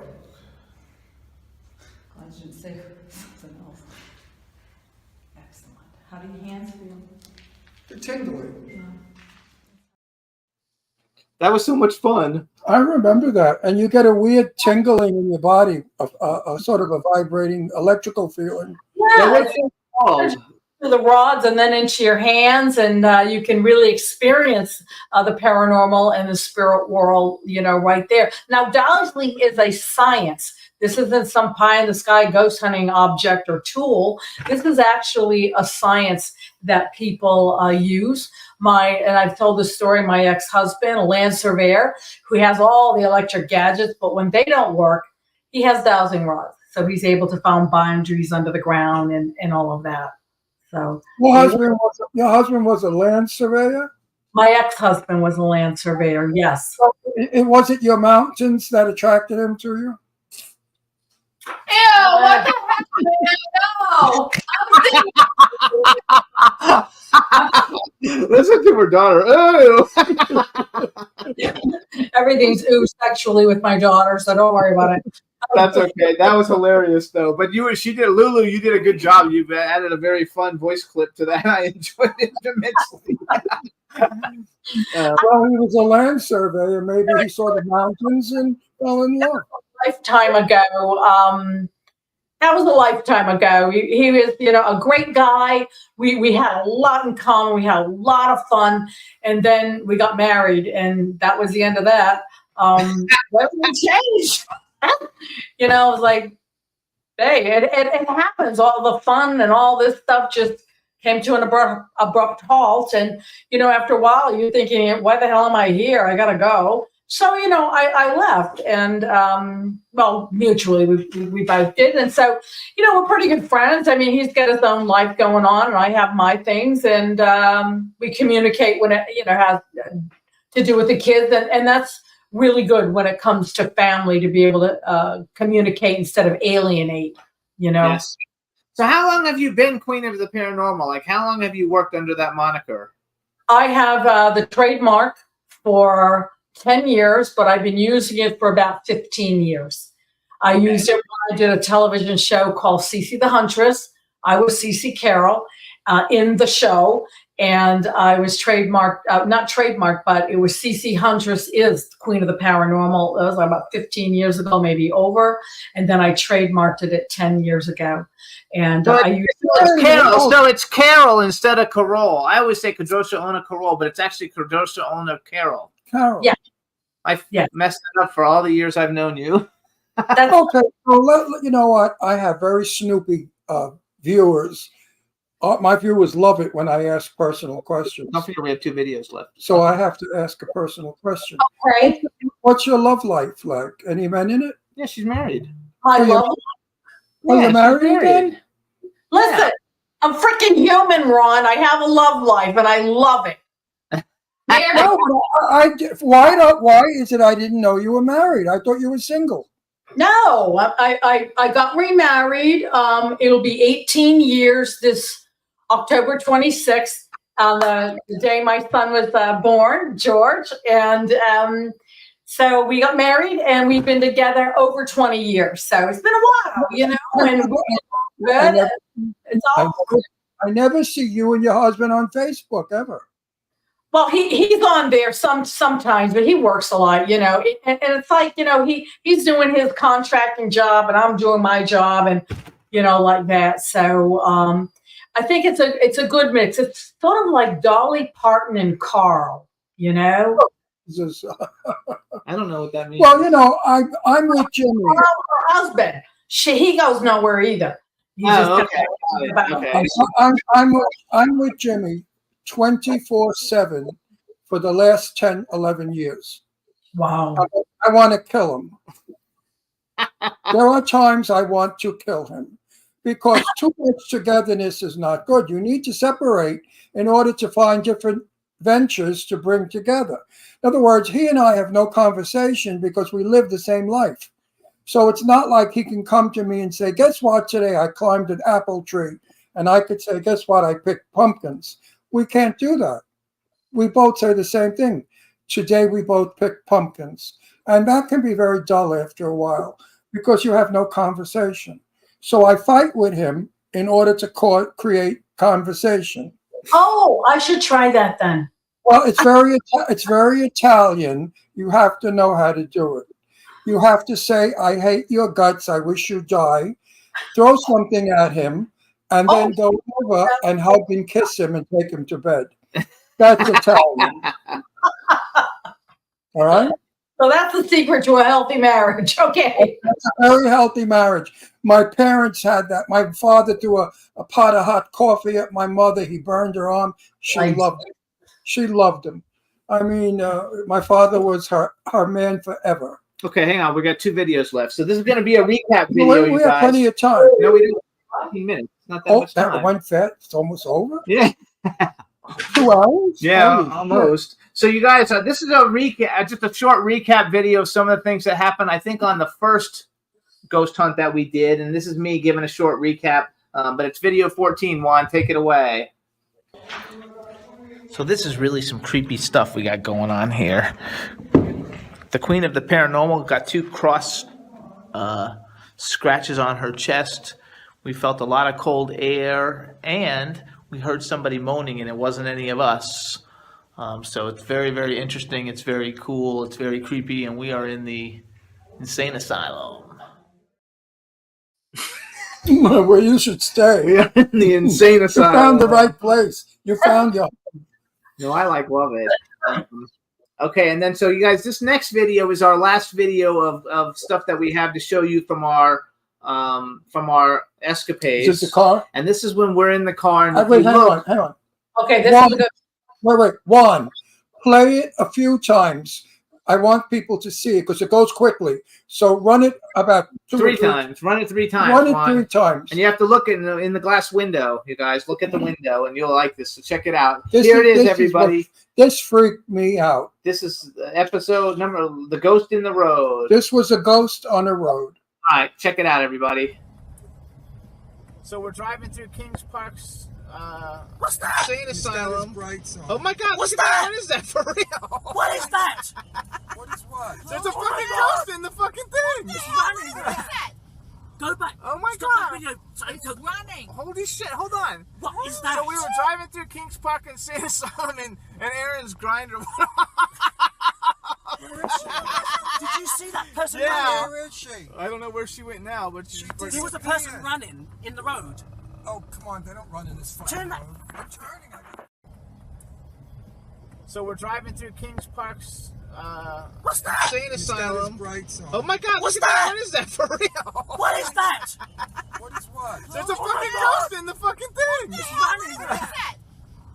I should say something else. Excellent. How do your hands feel? They're tingly. Yeah. That was so much fun. I remember that. And you get a weird tingling in your body, a sort of a vibrating electrical feeling. Yeah, What's it called? to the rods and then into your hands, and you can really experience the paranormal and the spirit world, you know, right there. Now, dowsing is a science. This isn't some pie in the sky ghost hunting object or tool. This is actually a science that people use. And I've told this story, my ex-husband, a land surveyor, who has all the electric gadgets, but when they don't work, he has dowsing rods. So he's able to find boundaries under the ground and all of that. So your husband was a land surveyor? My ex-husband was a land surveyor, yes. So it wasn't your mountains that attracted him to you? Ew, what the heck, man? No. Listen to her daughter. Ooh. Everything's ooh sexually with my daughter, so don't worry about it. That's okay. That was hilarious, though. But Lulu, you did a good job. You've added a very fun voice clip to that. I enjoyed it immensely. Well, he was a land surveyor. Maybe he saw the mountains and fell in love. Lifetime ago. That was a lifetime ago. He was, you know, a great guy. We had a lot in common. We had a lot of fun. And then we got married, and that was the end of that. Everything changed. You know, it was like, hey, it happens. All the fun and all this stuff just came to an abrupt halt. And, you know, after a while, you're thinking, why the hell am I here? I got to go. So, you know, I left, and, well, mutually, we both did. And so, you know, we're pretty good friends. I mean, he's got his own life going on, and I have my things, and we communicate when it, you know, has to do with the kids. And that's really good when it comes to family, to be able to communicate instead of alienate, you know? Yes. So how long have you been Queen of the Paranormal? Like, how long have you worked under that moniker? I have the trademark for 10 years, but I've been using it for about 15 years. I used it when I did a television show called Cece the Huntress. I was Cece Carroll in the show, and I was trademarked, not trademarked, but it was Cece Huntress is Queen of the Paranormal. It was about 15 years ago, maybe over. And then I trademarked it 10 years ago. And I used it's Carol. So it's Carol instead of Carol. I always say Kadrosha Ona Carol, but it's actually Kadrosha Ona Carol. Carol. Yeah. I messed it up for all the years I've known you. Okay, so you know what? I have very snoopy viewers. My viewers love it when I ask personal questions. Don't forget we have 2 videos left. So I have to ask a personal question. Okay. What's your love life like? Any men in it? Yeah, she's married. I love Oh, you're married again? Listen, I'm freaking human, Ron. I have a love life, and I love it. No, why is it I didn't know you were married? I thought you were single. No, I got remarried. It'll be 18 years this October 26th, on the day my son was born, George. And so we got married, and we've been together over 20 years. So it's been a while, you know, and we're good. It's all I never see you and your husband on Facebook ever. Well, he's on there sometimes, but he works a lot, you know. And it's like, you know, he's doing his contracting job, and I'm doing my job, and you know, like that. So I think it's a good mix. It's sort of like Dolly Parton and Carl, you know. I don't know what that means. Well, you know, I'm with Jimmy. Carl, her husband, he goes nowhere either. He's okay. I'm with Jimmy 24/7 for the last 10, 11 years. Wow. I want to kill him. There are times I want to kill him because too much togetherness is not good. You need to separate in order to find different ventures to bring together. In other words, he and I have no conversation because we live the same life. So it's not like he can come to me and say, guess what, today I climbed an apple tree. And I could say, guess what, I picked pumpkins. We can't do that. We both say the same thing. Today we both picked pumpkins. And that can be very dull after a while because you have no conversation. So I fight with him in order to create conversation. Oh, I should try that then. Well, it's very Italian. You have to know how to do it. You have to say, I hate your guts. I wish you die. Throw something at him and then go over and hug and kiss him and take him to bed. That's Italian. All right? So that's the secret to a healthy marriage. Okay. That's a very healthy marriage. My parents had that. My father threw a pot of hot coffee at my mother. He burned her arm. She loved him. She loved him. I mean, my father was her man forever. Okay, hang on. We got 2 videos left. So this is going to be a recap video, We have plenty of time. No, we didn't. 15 minutes. It's not that much time. That went fast. It's almost over? Yeah. 2 hours? Yeah, Holy almost. shit. So you guys, this is a recap, just a short recap video of some of the things that happened, I think, on the first ghost hunt that we did. And this is me giving a short recap, but it's video 14. Juan, take it away. So this is really some creepy stuff we got going on here. The Queen of the Paranormal got 2 cross scratches on her chest. We felt a lot of cold air, and we heard somebody moaning, and it wasn't any of us. So it's very, very interesting. It's very cool. It's very creepy, and we are in the insane asylum. Where you should stay. We are in the insane asylum. You found the right place. You found your... No, I love it. Okay, and then so you guys, this next video is our last video of stuff that we have to show you from our escapades. Is this the car? And this is when we're in the car. And Wait, hang on. Okay, this is a good. Wait. Juan, play it a few times. I want people to see it because it goes quickly. So run it about 3 times. Run it 3 times. Run it Juan. 3 times. And you have to look in the glass window, you guys. Look at the window, and you'll like this. So check it out. This Here it is, everybody. This freaked me out. This is episode number, The Ghost in the Road. This was a ghost on a road. All right, check it out, everybody. So we're driving through Kings Park's What's that? insane asylum. Bright side. Oh my God! What's look at that? What is that for real? What is that? What is what? There's a fucking ghost in the fucking thing. It's running. Go back. Oh my Stop God! that video. It's running. Holy shit! Hold on. What is that? So we were driving through Kings Park and Insane Asylum, and Aaron's grinder. Did you see that person Yeah. running? Where is she? I don't know where she went now, but There was a person running in the road. Oh, come on. They don't run in this fucking Turn that. road. I'm turning. So we're driving through Kings Park's What's that? Insane Asylum. Bright side. Oh my God! What's look at that? What is that for real? What is that? What is what? There's a Oh fucking my God. ghost in the fucking thing. It's running.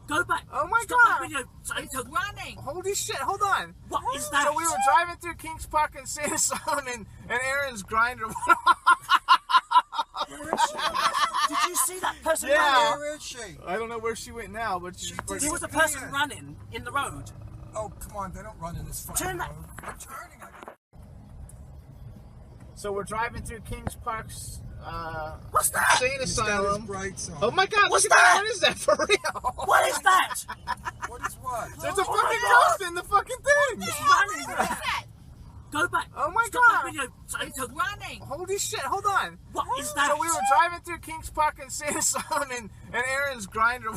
Go back. Oh my Stop God! that video. It's running. Holy shit! Hold on. What is that? So we were driving through Kings Park and Insane Asylum, and Aaron's grinder. Did you see that person Yeah. running? Where is she? I don't know where she went now, but There was a person running in the road. Oh, come on. They don't run in this fucking Turn road. that. I'm turning. So we're driving through Kings Park's What's that? insane asylum. Bright side. Oh my God! What's look at that! that? What is that for real? What is that? What is what? There's a fucking ghost in the fucking thing. It's running. Go back. Oh my Stop God. that video. It's running. Holy shit! Hold on. What is that? So we were driving through Kings Park Insane Asylum, and Aaron's grinder.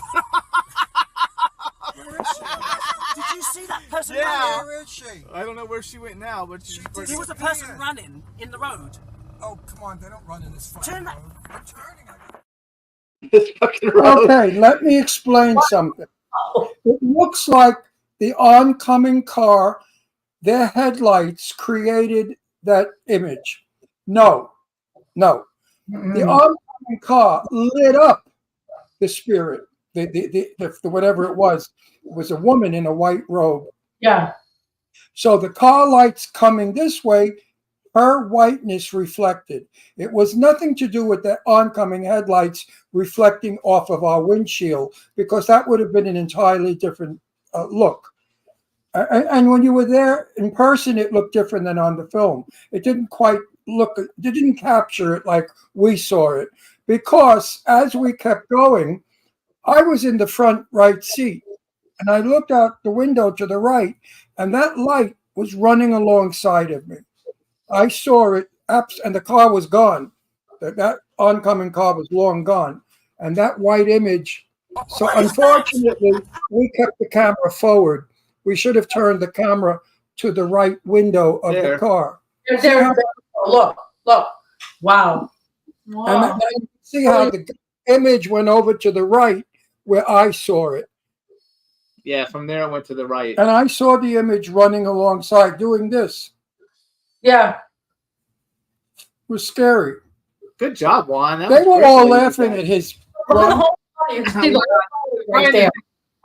Where is she? Did you see that person Yeah. running? Where is she? I don't know where she went now, but she's There was a person running in the road. Oh, come on, they don't run in this fucking Turn that. road. I'm turning. This fucking road. Okay, let me explain something. It looks like the oncoming car, their headlights created that image. No. The oncoming car lit up the spirit, the whatever it was. It was a woman in a white robe. Yeah. So the car lights coming this way, her whiteness reflected. It was nothing to do with the oncoming headlights reflecting off of our windshield, because that would have been an entirely different look. And when you were there in person, it looked different than on the film. It didn't quite look, it didn't capture it like we saw it, because as we kept going, I was in the front right seat, and I looked out the window to the right, and that light was running alongside of me. I saw it, and the car was gone. That oncoming car was long gone, and that white image. So unfortunately, we kept the camera forward. We should have turned the camera to the right window of the car. Look. Wow. And then see how the image went over to the right where I saw it. Yeah, from there it went to the right. And I saw the image running alongside doing this. Yeah. It was scary. Good job, Juan. That They was were great all what you laughing did. at his Look at the run. whole body. You can see the whole body right there.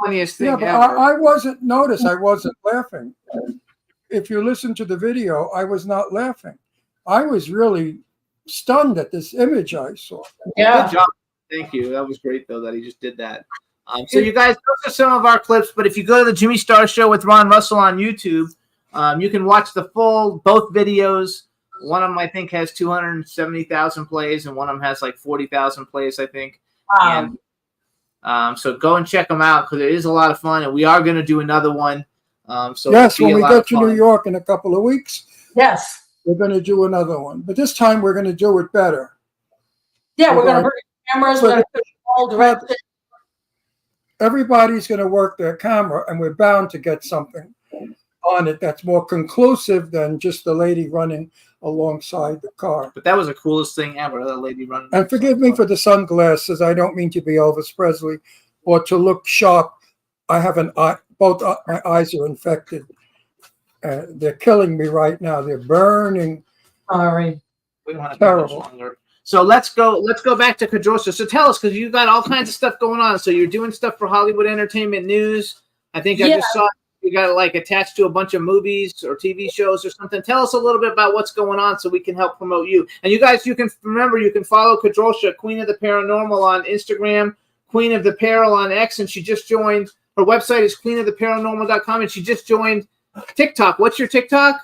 Funniest thing Yeah, but ever. I wasn't, notice I wasn't laughing. If you listen to the video, I was not laughing. I was really stunned at this image I saw. Good job. Thank you. That was great, though, that he just did that. So you guys, those are some of our clips, but if you go to the Jimmy Star Show with Ron Russell on YouTube, you can watch both videos. One of them, I think, has 270,000 plays, and one of them has like 40,000 plays, I think. And so go and check them out, because it is a lot of fun, and we are going to do another one. So Yes, it'll be when we a lot get of to fun. New York in a couple of weeks, Yes. we're going to do another one. But this time we're going to do it better. Yeah, we're going to We're bring cameras. We're going to put all directions. Everybody's going to work their camera, and we're bound to get something on it that's more conclusive than just the lady running alongside the car. But that was the coolest thing ever, that lady running. And forgive me for the sunglasses. I don't mean to be Elvis Presley or to look sharp. I have an eye, both my eyes are infected. They're killing me right now. They're burning. Sorry. We don't have to go much longer. So let's go back to Kadrosha. So tell us, because you got all kinds of stuff going on. So you're doing stuff for Hollywood Entertainment News. I think I just saw you got like attached to a bunch of movies or TV shows or something. Tell us a little bit about what's going on so we can help promote you. And you guys, you can follow Kadrosha, Queen of the Paranormal, on Instagram, Queen of the Peril on X, and she just joined. Her website is queenoftheparanormal.com, and she just joined TikTok. What's your TikTok?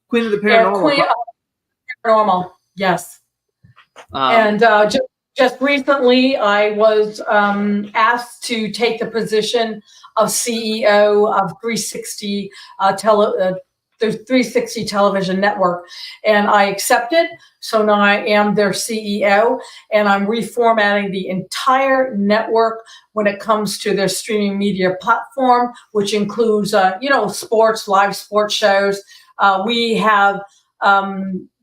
Queen of the Paranormal. Queen of the Paranormal. Yes. And just recently, I was asked to take the position of CEO of 360 the 360 Television Network, and I accepted. So now I am their CEO, and I'm reformatting the entire network when it comes to their streaming media platform, which includes, sports, live sports shows. We have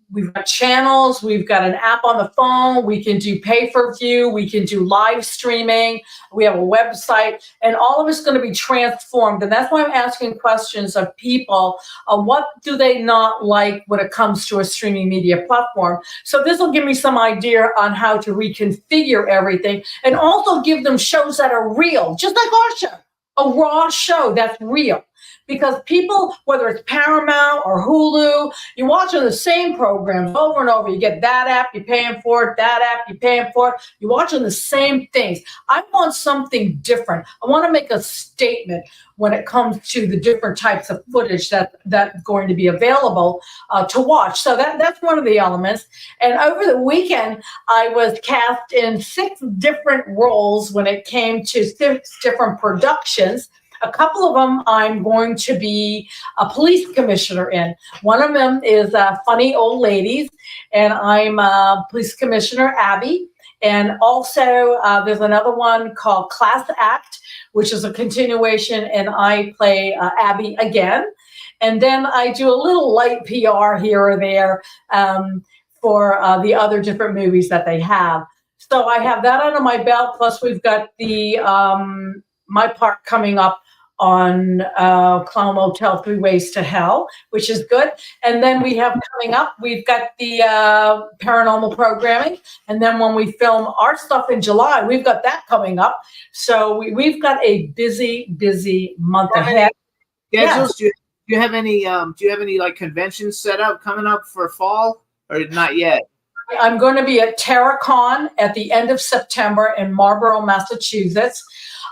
we've got channels, we've got an app on the phone, we can do pay-per-view, we can do live streaming, we have a website, and all of it's going to be transformed. And that's why I'm asking questions of people. What do they not like when it comes to a streaming media platform? So this will give me some idea on how to reconfigure everything, and also give them shows that are real, just like our show, a raw show that's real. because people, whether it's Paramount or Hulu, you're watching the same programs over and over. You get that app, you're paying for it, that app, you're paying for it. You're watching the same things. I want something different. I want to make a statement when it comes to the different types of footage that's going to be available to watch. So that's one of the elements. And over the weekend, I was cast in 6 different roles when it came to 6 different productions. A couple of them I'm going to be a police commissioner in. One of them is Funny Old Ladies, and I'm police commissioner Abby. And also there's another one called Class Act, which is a continuation, and I play Abby again. And then I do a little light PR here or there for the other different movies that they have. So I have that under my belt. Plus we've got the my part coming up on Clown Motel 3 Ways to Hell, which is good. And then we have coming up, we've got the paranormal programming. And then when we film our stuff in July, we've got that coming up. So we've got a busy month ahead. Schedules? Do you have any like conventions set up coming up for fall, or not yet? I'm going to be at TerraCon at the end of September in Marlborough, Massachusetts.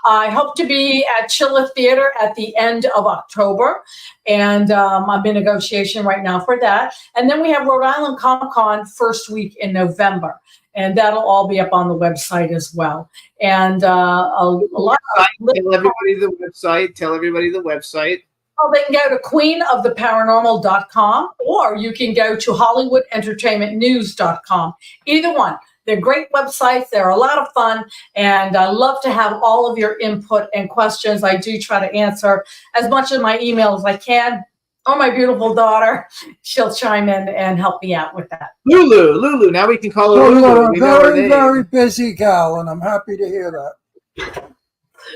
I hope to be at Chilla Theater at the end of October, and I'm in negotiation right now for that. And then we have Rhode Island Comic Con first week in November, and that'll all be up on the website as well. And a lot of tell everybody the website. Tell everybody the website. Oh, they can go to queenoftheparanormal.com, or you can go to hollywoodentertainmentnews.com. Either one. They're great websites. They're a lot of fun, and I love to have all of your input and questions. I do try to answer as much of my email as I can. Or my beautiful daughter, she'll chime in and help me out with that. Lulu. Now we can call her Well, Lulu. you're a We know her very, name. very busy gal, and I'm happy to hear that.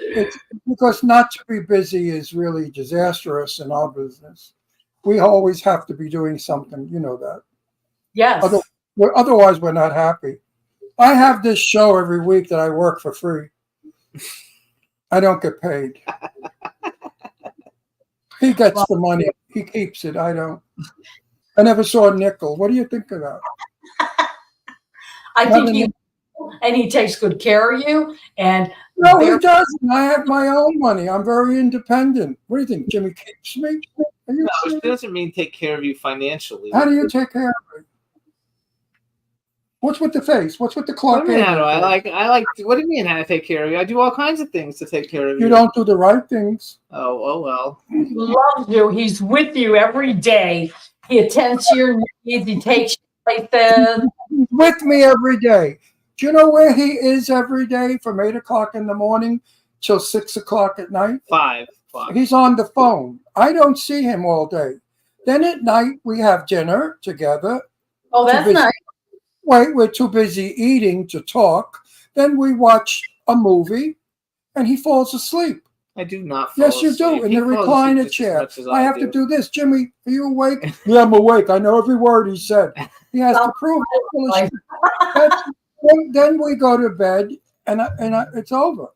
It's because not to be busy is really disastrous in our business. We always have to be doing something, you know that. Yes. Otherwise, we're not happy. I have this show every week that I work for free. I don't get paid. He gets the money. He keeps it. I don't. I never saw a nickel. What do you think of that? I think he takes good care of you. And no, he doesn't. I have my own money. I'm very independent. What do you think? Jimmy keeps me? No, it doesn't mean take care of you financially. How do you take care of me? What's with the face? What's with the Clark? What do you mean, how do I like. What do you mean how to take care of you? I do all kinds of things to take care of you. You don't do the right things. Oh well. He loves you. He's with you every day. He attends to your needs. He takes you places. He's with me every day. Do you know where he is every day from 8 o'clock in the morning till 6 o'clock at night? 5. He's on the phone. I don't see him all day. Then at night we have dinner together. Oh, that's nice. Wait, we're too busy eating to talk. Then we watch a movie, and he falls asleep. I do not fall Yes, you asleep. do, in He the falls asleep recliner just as chair. much as I have do. to do this. Jimmy, are you awake? Yeah, I'm awake. I know every word he said. He has to prove it. Then we go to bed, and it's over.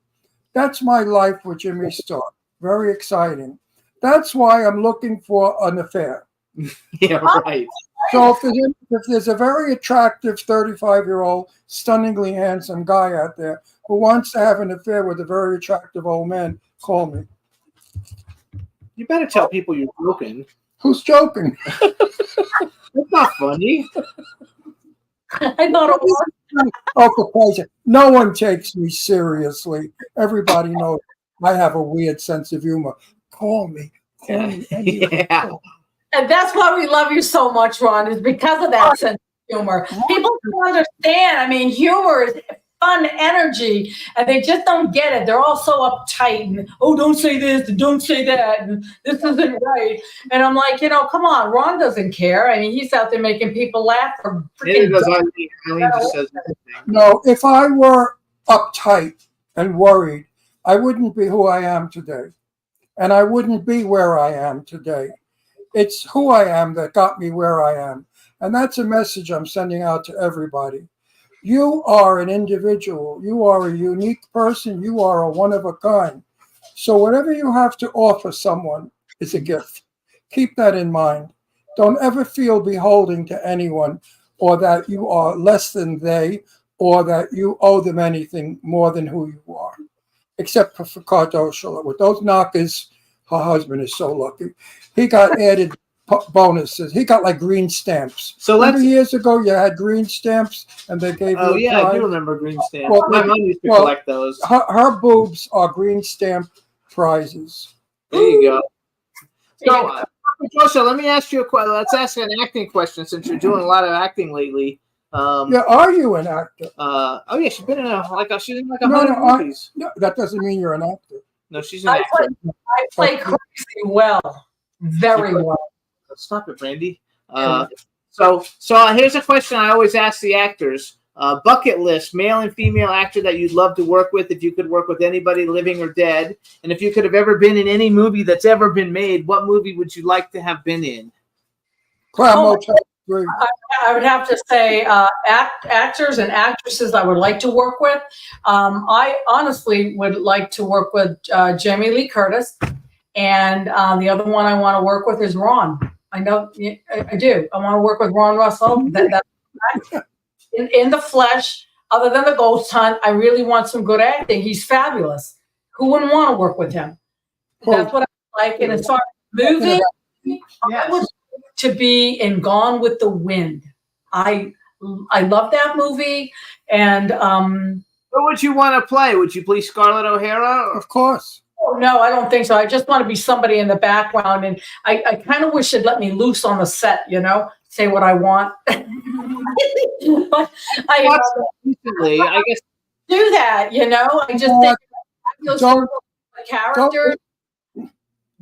That's my life with Jimmy Star. Very exciting. That's why I'm looking for an affair. Yeah, right. So if there's a very attractive 35-year-old, stunningly handsome guy out there who wants to have an affair with a very attractive old man, call me. You better tell people you're joking. Who's joking? It's not funny. I thought it was. Oh, for Christ's sake. No one takes me seriously. Everybody knows I have a weird sense of humor. Call me. Call me. Yeah. And that's why we love you so much, Ron, is because of that sense of humor. People don't understand. I mean, humor is fun energy, and they just don't get it. They're all so uptight and, oh, don't say this and don't say that, and this isn't right. And I'm like, come on, Ron doesn't care. I mean, he's out there making people laugh for Neither freaking does Eileen. Eileen just says everything. No, if I were uptight and worried, I wouldn't be who I am today. And I wouldn't be where I am today. It's who I am that got me where I am. And that's a message I'm sending out to everybody. You are an individual. You are a unique person. You are a one of a kind. So whatever you have to offer someone, is a gift. Keep that in mind. Don't ever feel beholden to anyone, or that you are less than they, or that you owe them anything more than who you are. Except for Kardashian. With those knockers, her husband is so lucky. He got added bonuses. He got like green stamps. So remember years ago you had green stamps and they gave you Oh a yeah, I prize? do remember green stamps. Well, My mom used to collect those. Her boobs are green stamp prizes. There you go. So, Joshua, let me ask you a question. Let's ask an acting question since you're doing a lot of acting lately. Yeah, are you an actor? Oh yeah, she's been in she's in like No, 100 no, movies. No, that doesn't mean you're an actor. No, she's an actor. I play crazy well, very well. Stop it, Brandy. So here's a question I always ask the actors. Bucket list, male and female actor that you'd love to work with if you could work with anybody living or dead. And if you could have ever been in any movie that's ever been made, what movie would you like to have been in? I would have to say actors and actresses I would like to work with. I honestly would like to work with Jamie Lee Curtis. And the other one I want to work with is Ron. I know I do. I want to work with Ron Russell. In the flesh, other than the ghost hunt, I really want some good acting. He's fabulous. Who wouldn't want to work with him? That's what I like. And as far as movie, I would like to be in Gone with the Wind. I love that movie. And what would you want to play? Would you play Scarlett O'Hara? Of course. Oh, no, I don't think so. I just want to be somebody in the background, and I kind of wish they'd let me loose on the set, say what I want. But I recently, I guess do that, I just think those characters.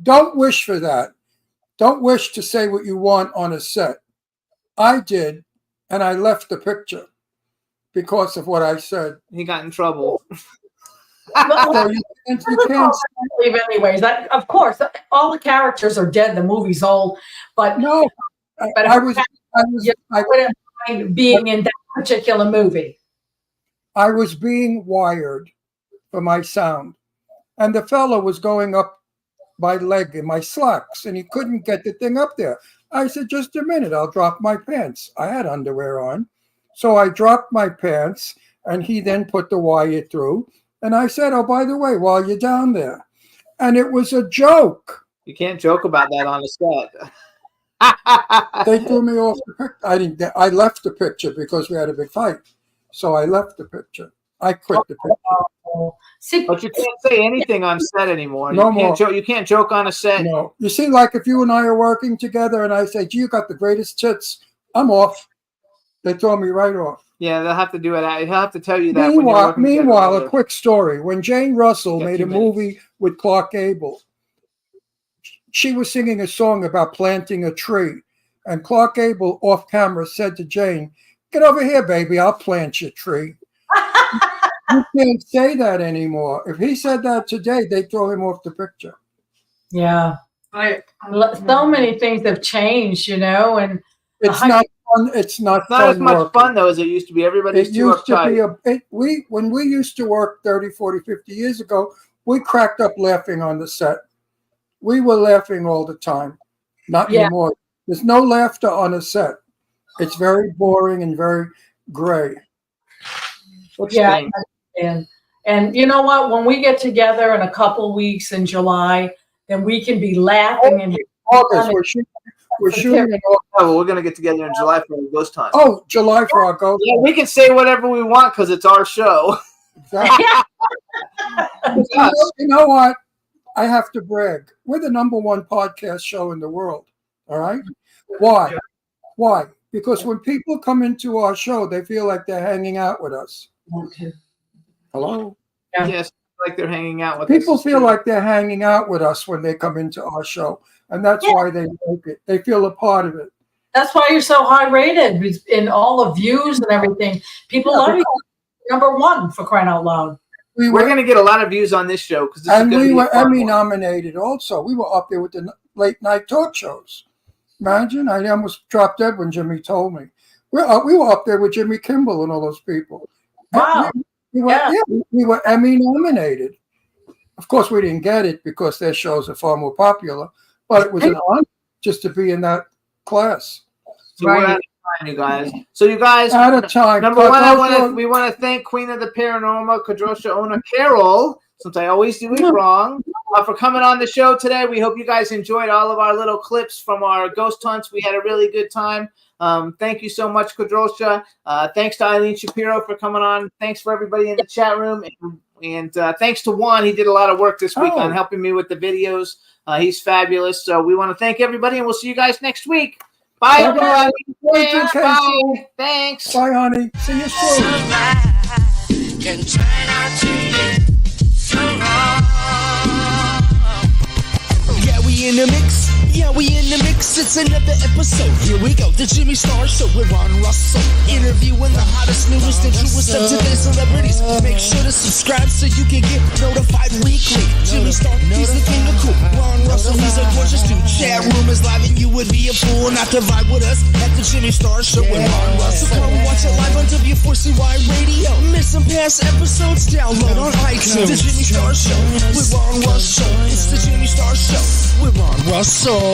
Don't wish for that. Don't wish to say what you want on a set. I did, and I left the picture because of what I said. He got in trouble. So you can't leave anyways. Of course, all the characters are dead. The movie's old, but no. But I wouldn't mind being in that particular movie. I was being wired for my sound, and the fellow was going up my leg in my slacks, and he couldn't get the thing up there. I said, "Just a minute, I'll drop my pants." I had underwear on, so I dropped my pants, and he then put the wire through. And I said, "Oh, by the way, while you're down there," and it was a joke. You can't joke about that on a set. They threw me off the picture. I left the picture because we had a big fight. So I left the picture. I quit the picture. But you can't say anything on set anymore. No you can't more. You can't joke on a set. No. You see, like if you and I are working together and I say, "Gee, you got the greatest tits," I'm off. They throw me right off. Yeah, they'll have to do it. He'll have to tell you that. when you're working Meanwhile, together. a quick story. When Jane Russell made a movie with Clark Gable, she was singing a song about planting a tree. And Clark Gable, off camera, said to Jane, "Get over here, baby. I'll plant your tree." You can't say that anymore. If he said that today, they'd throw him off the picture. Yeah. So many things have changed, and it's not fun. It's not fun as much working. fun though as it used to be. Everybody's It too used to uptight. be when we used to work 30, 40, 50 years ago, we cracked up laughing on the set. We were laughing all the time. Not anymore. There's no laughter on a set. It's very boring and very gray. Yeah, and you know what? When we get together in a couple weeks in July, then we can be laughing and August. We're shooting in August. Oh, well, we're gonna get together in July for a ghost hunt. Oh, July for our ghost. Yeah, we can say whatever we want because it's our show. Exactly. You know what? I have to brag. We're the #1 podcast show in the world. All right. Why? Why? Because when people come into our show, they feel like they're hanging out with us. Hello? Yes, like they're hanging out with People us. feel like they're hanging out with us when they come into our show. And that's why they like it. They feel a part of it. that's why you're so high rated in all the views and everything. People love you. #1 for crying out loud. We're going to get a lot of views on this show because And we were Emmy nominated also. We were up there with the late night talk shows. Imagine, I almost dropped dead when Jimmy told me. We were up there with Jimmy Kimmel and all those people. Wow. We were Emmy nominated. Of course, we didn't get it because their shows are far more popular. but it was an honor just to be in that class. So we're out of time, you guys. So you guys, Out of time. number one, we want to thank Queen of the Paranormal, Kadrosha Ona Carol, since I always do it wrong, for coming on the show today. We hope you guys enjoyed all of our little clips from our ghost hunts. We had a really good time. Thank you so much, Kadrosha. Thanks to Eileen Shapiro for coming on. Thanks for everybody in the chat room. And thanks to Juan. He did a lot of work this week on helping me with the videos. He's fabulous. So we want to thank everybody, and we'll see you guys next week. Bye, everybody. Thanks. Bye. Thanks. Bye, honey. See you soon. Can turn out to be so wrong. Yeah, we in the mix. Yeah, we in the mix. It's another episode. Here we go. The Jimmy Star Show with Ron Russell. Interviewing the hottest, newest, and truest of today's celebrities. Make sure to subscribe so you can get notified weekly. Jimmy Star, he's the king of cool. Ron Russell, he's a gorgeous dude. Chat room is live and you would be a fool not to vibe with us at the Jimmy Star Show with Ron Russell. Come watch it live on W4CY Radio. Miss some past episodes? Download on iTunes. The Jimmy Star Show with Ron Russell. It's the Jimmy Star Show with Ron Russell.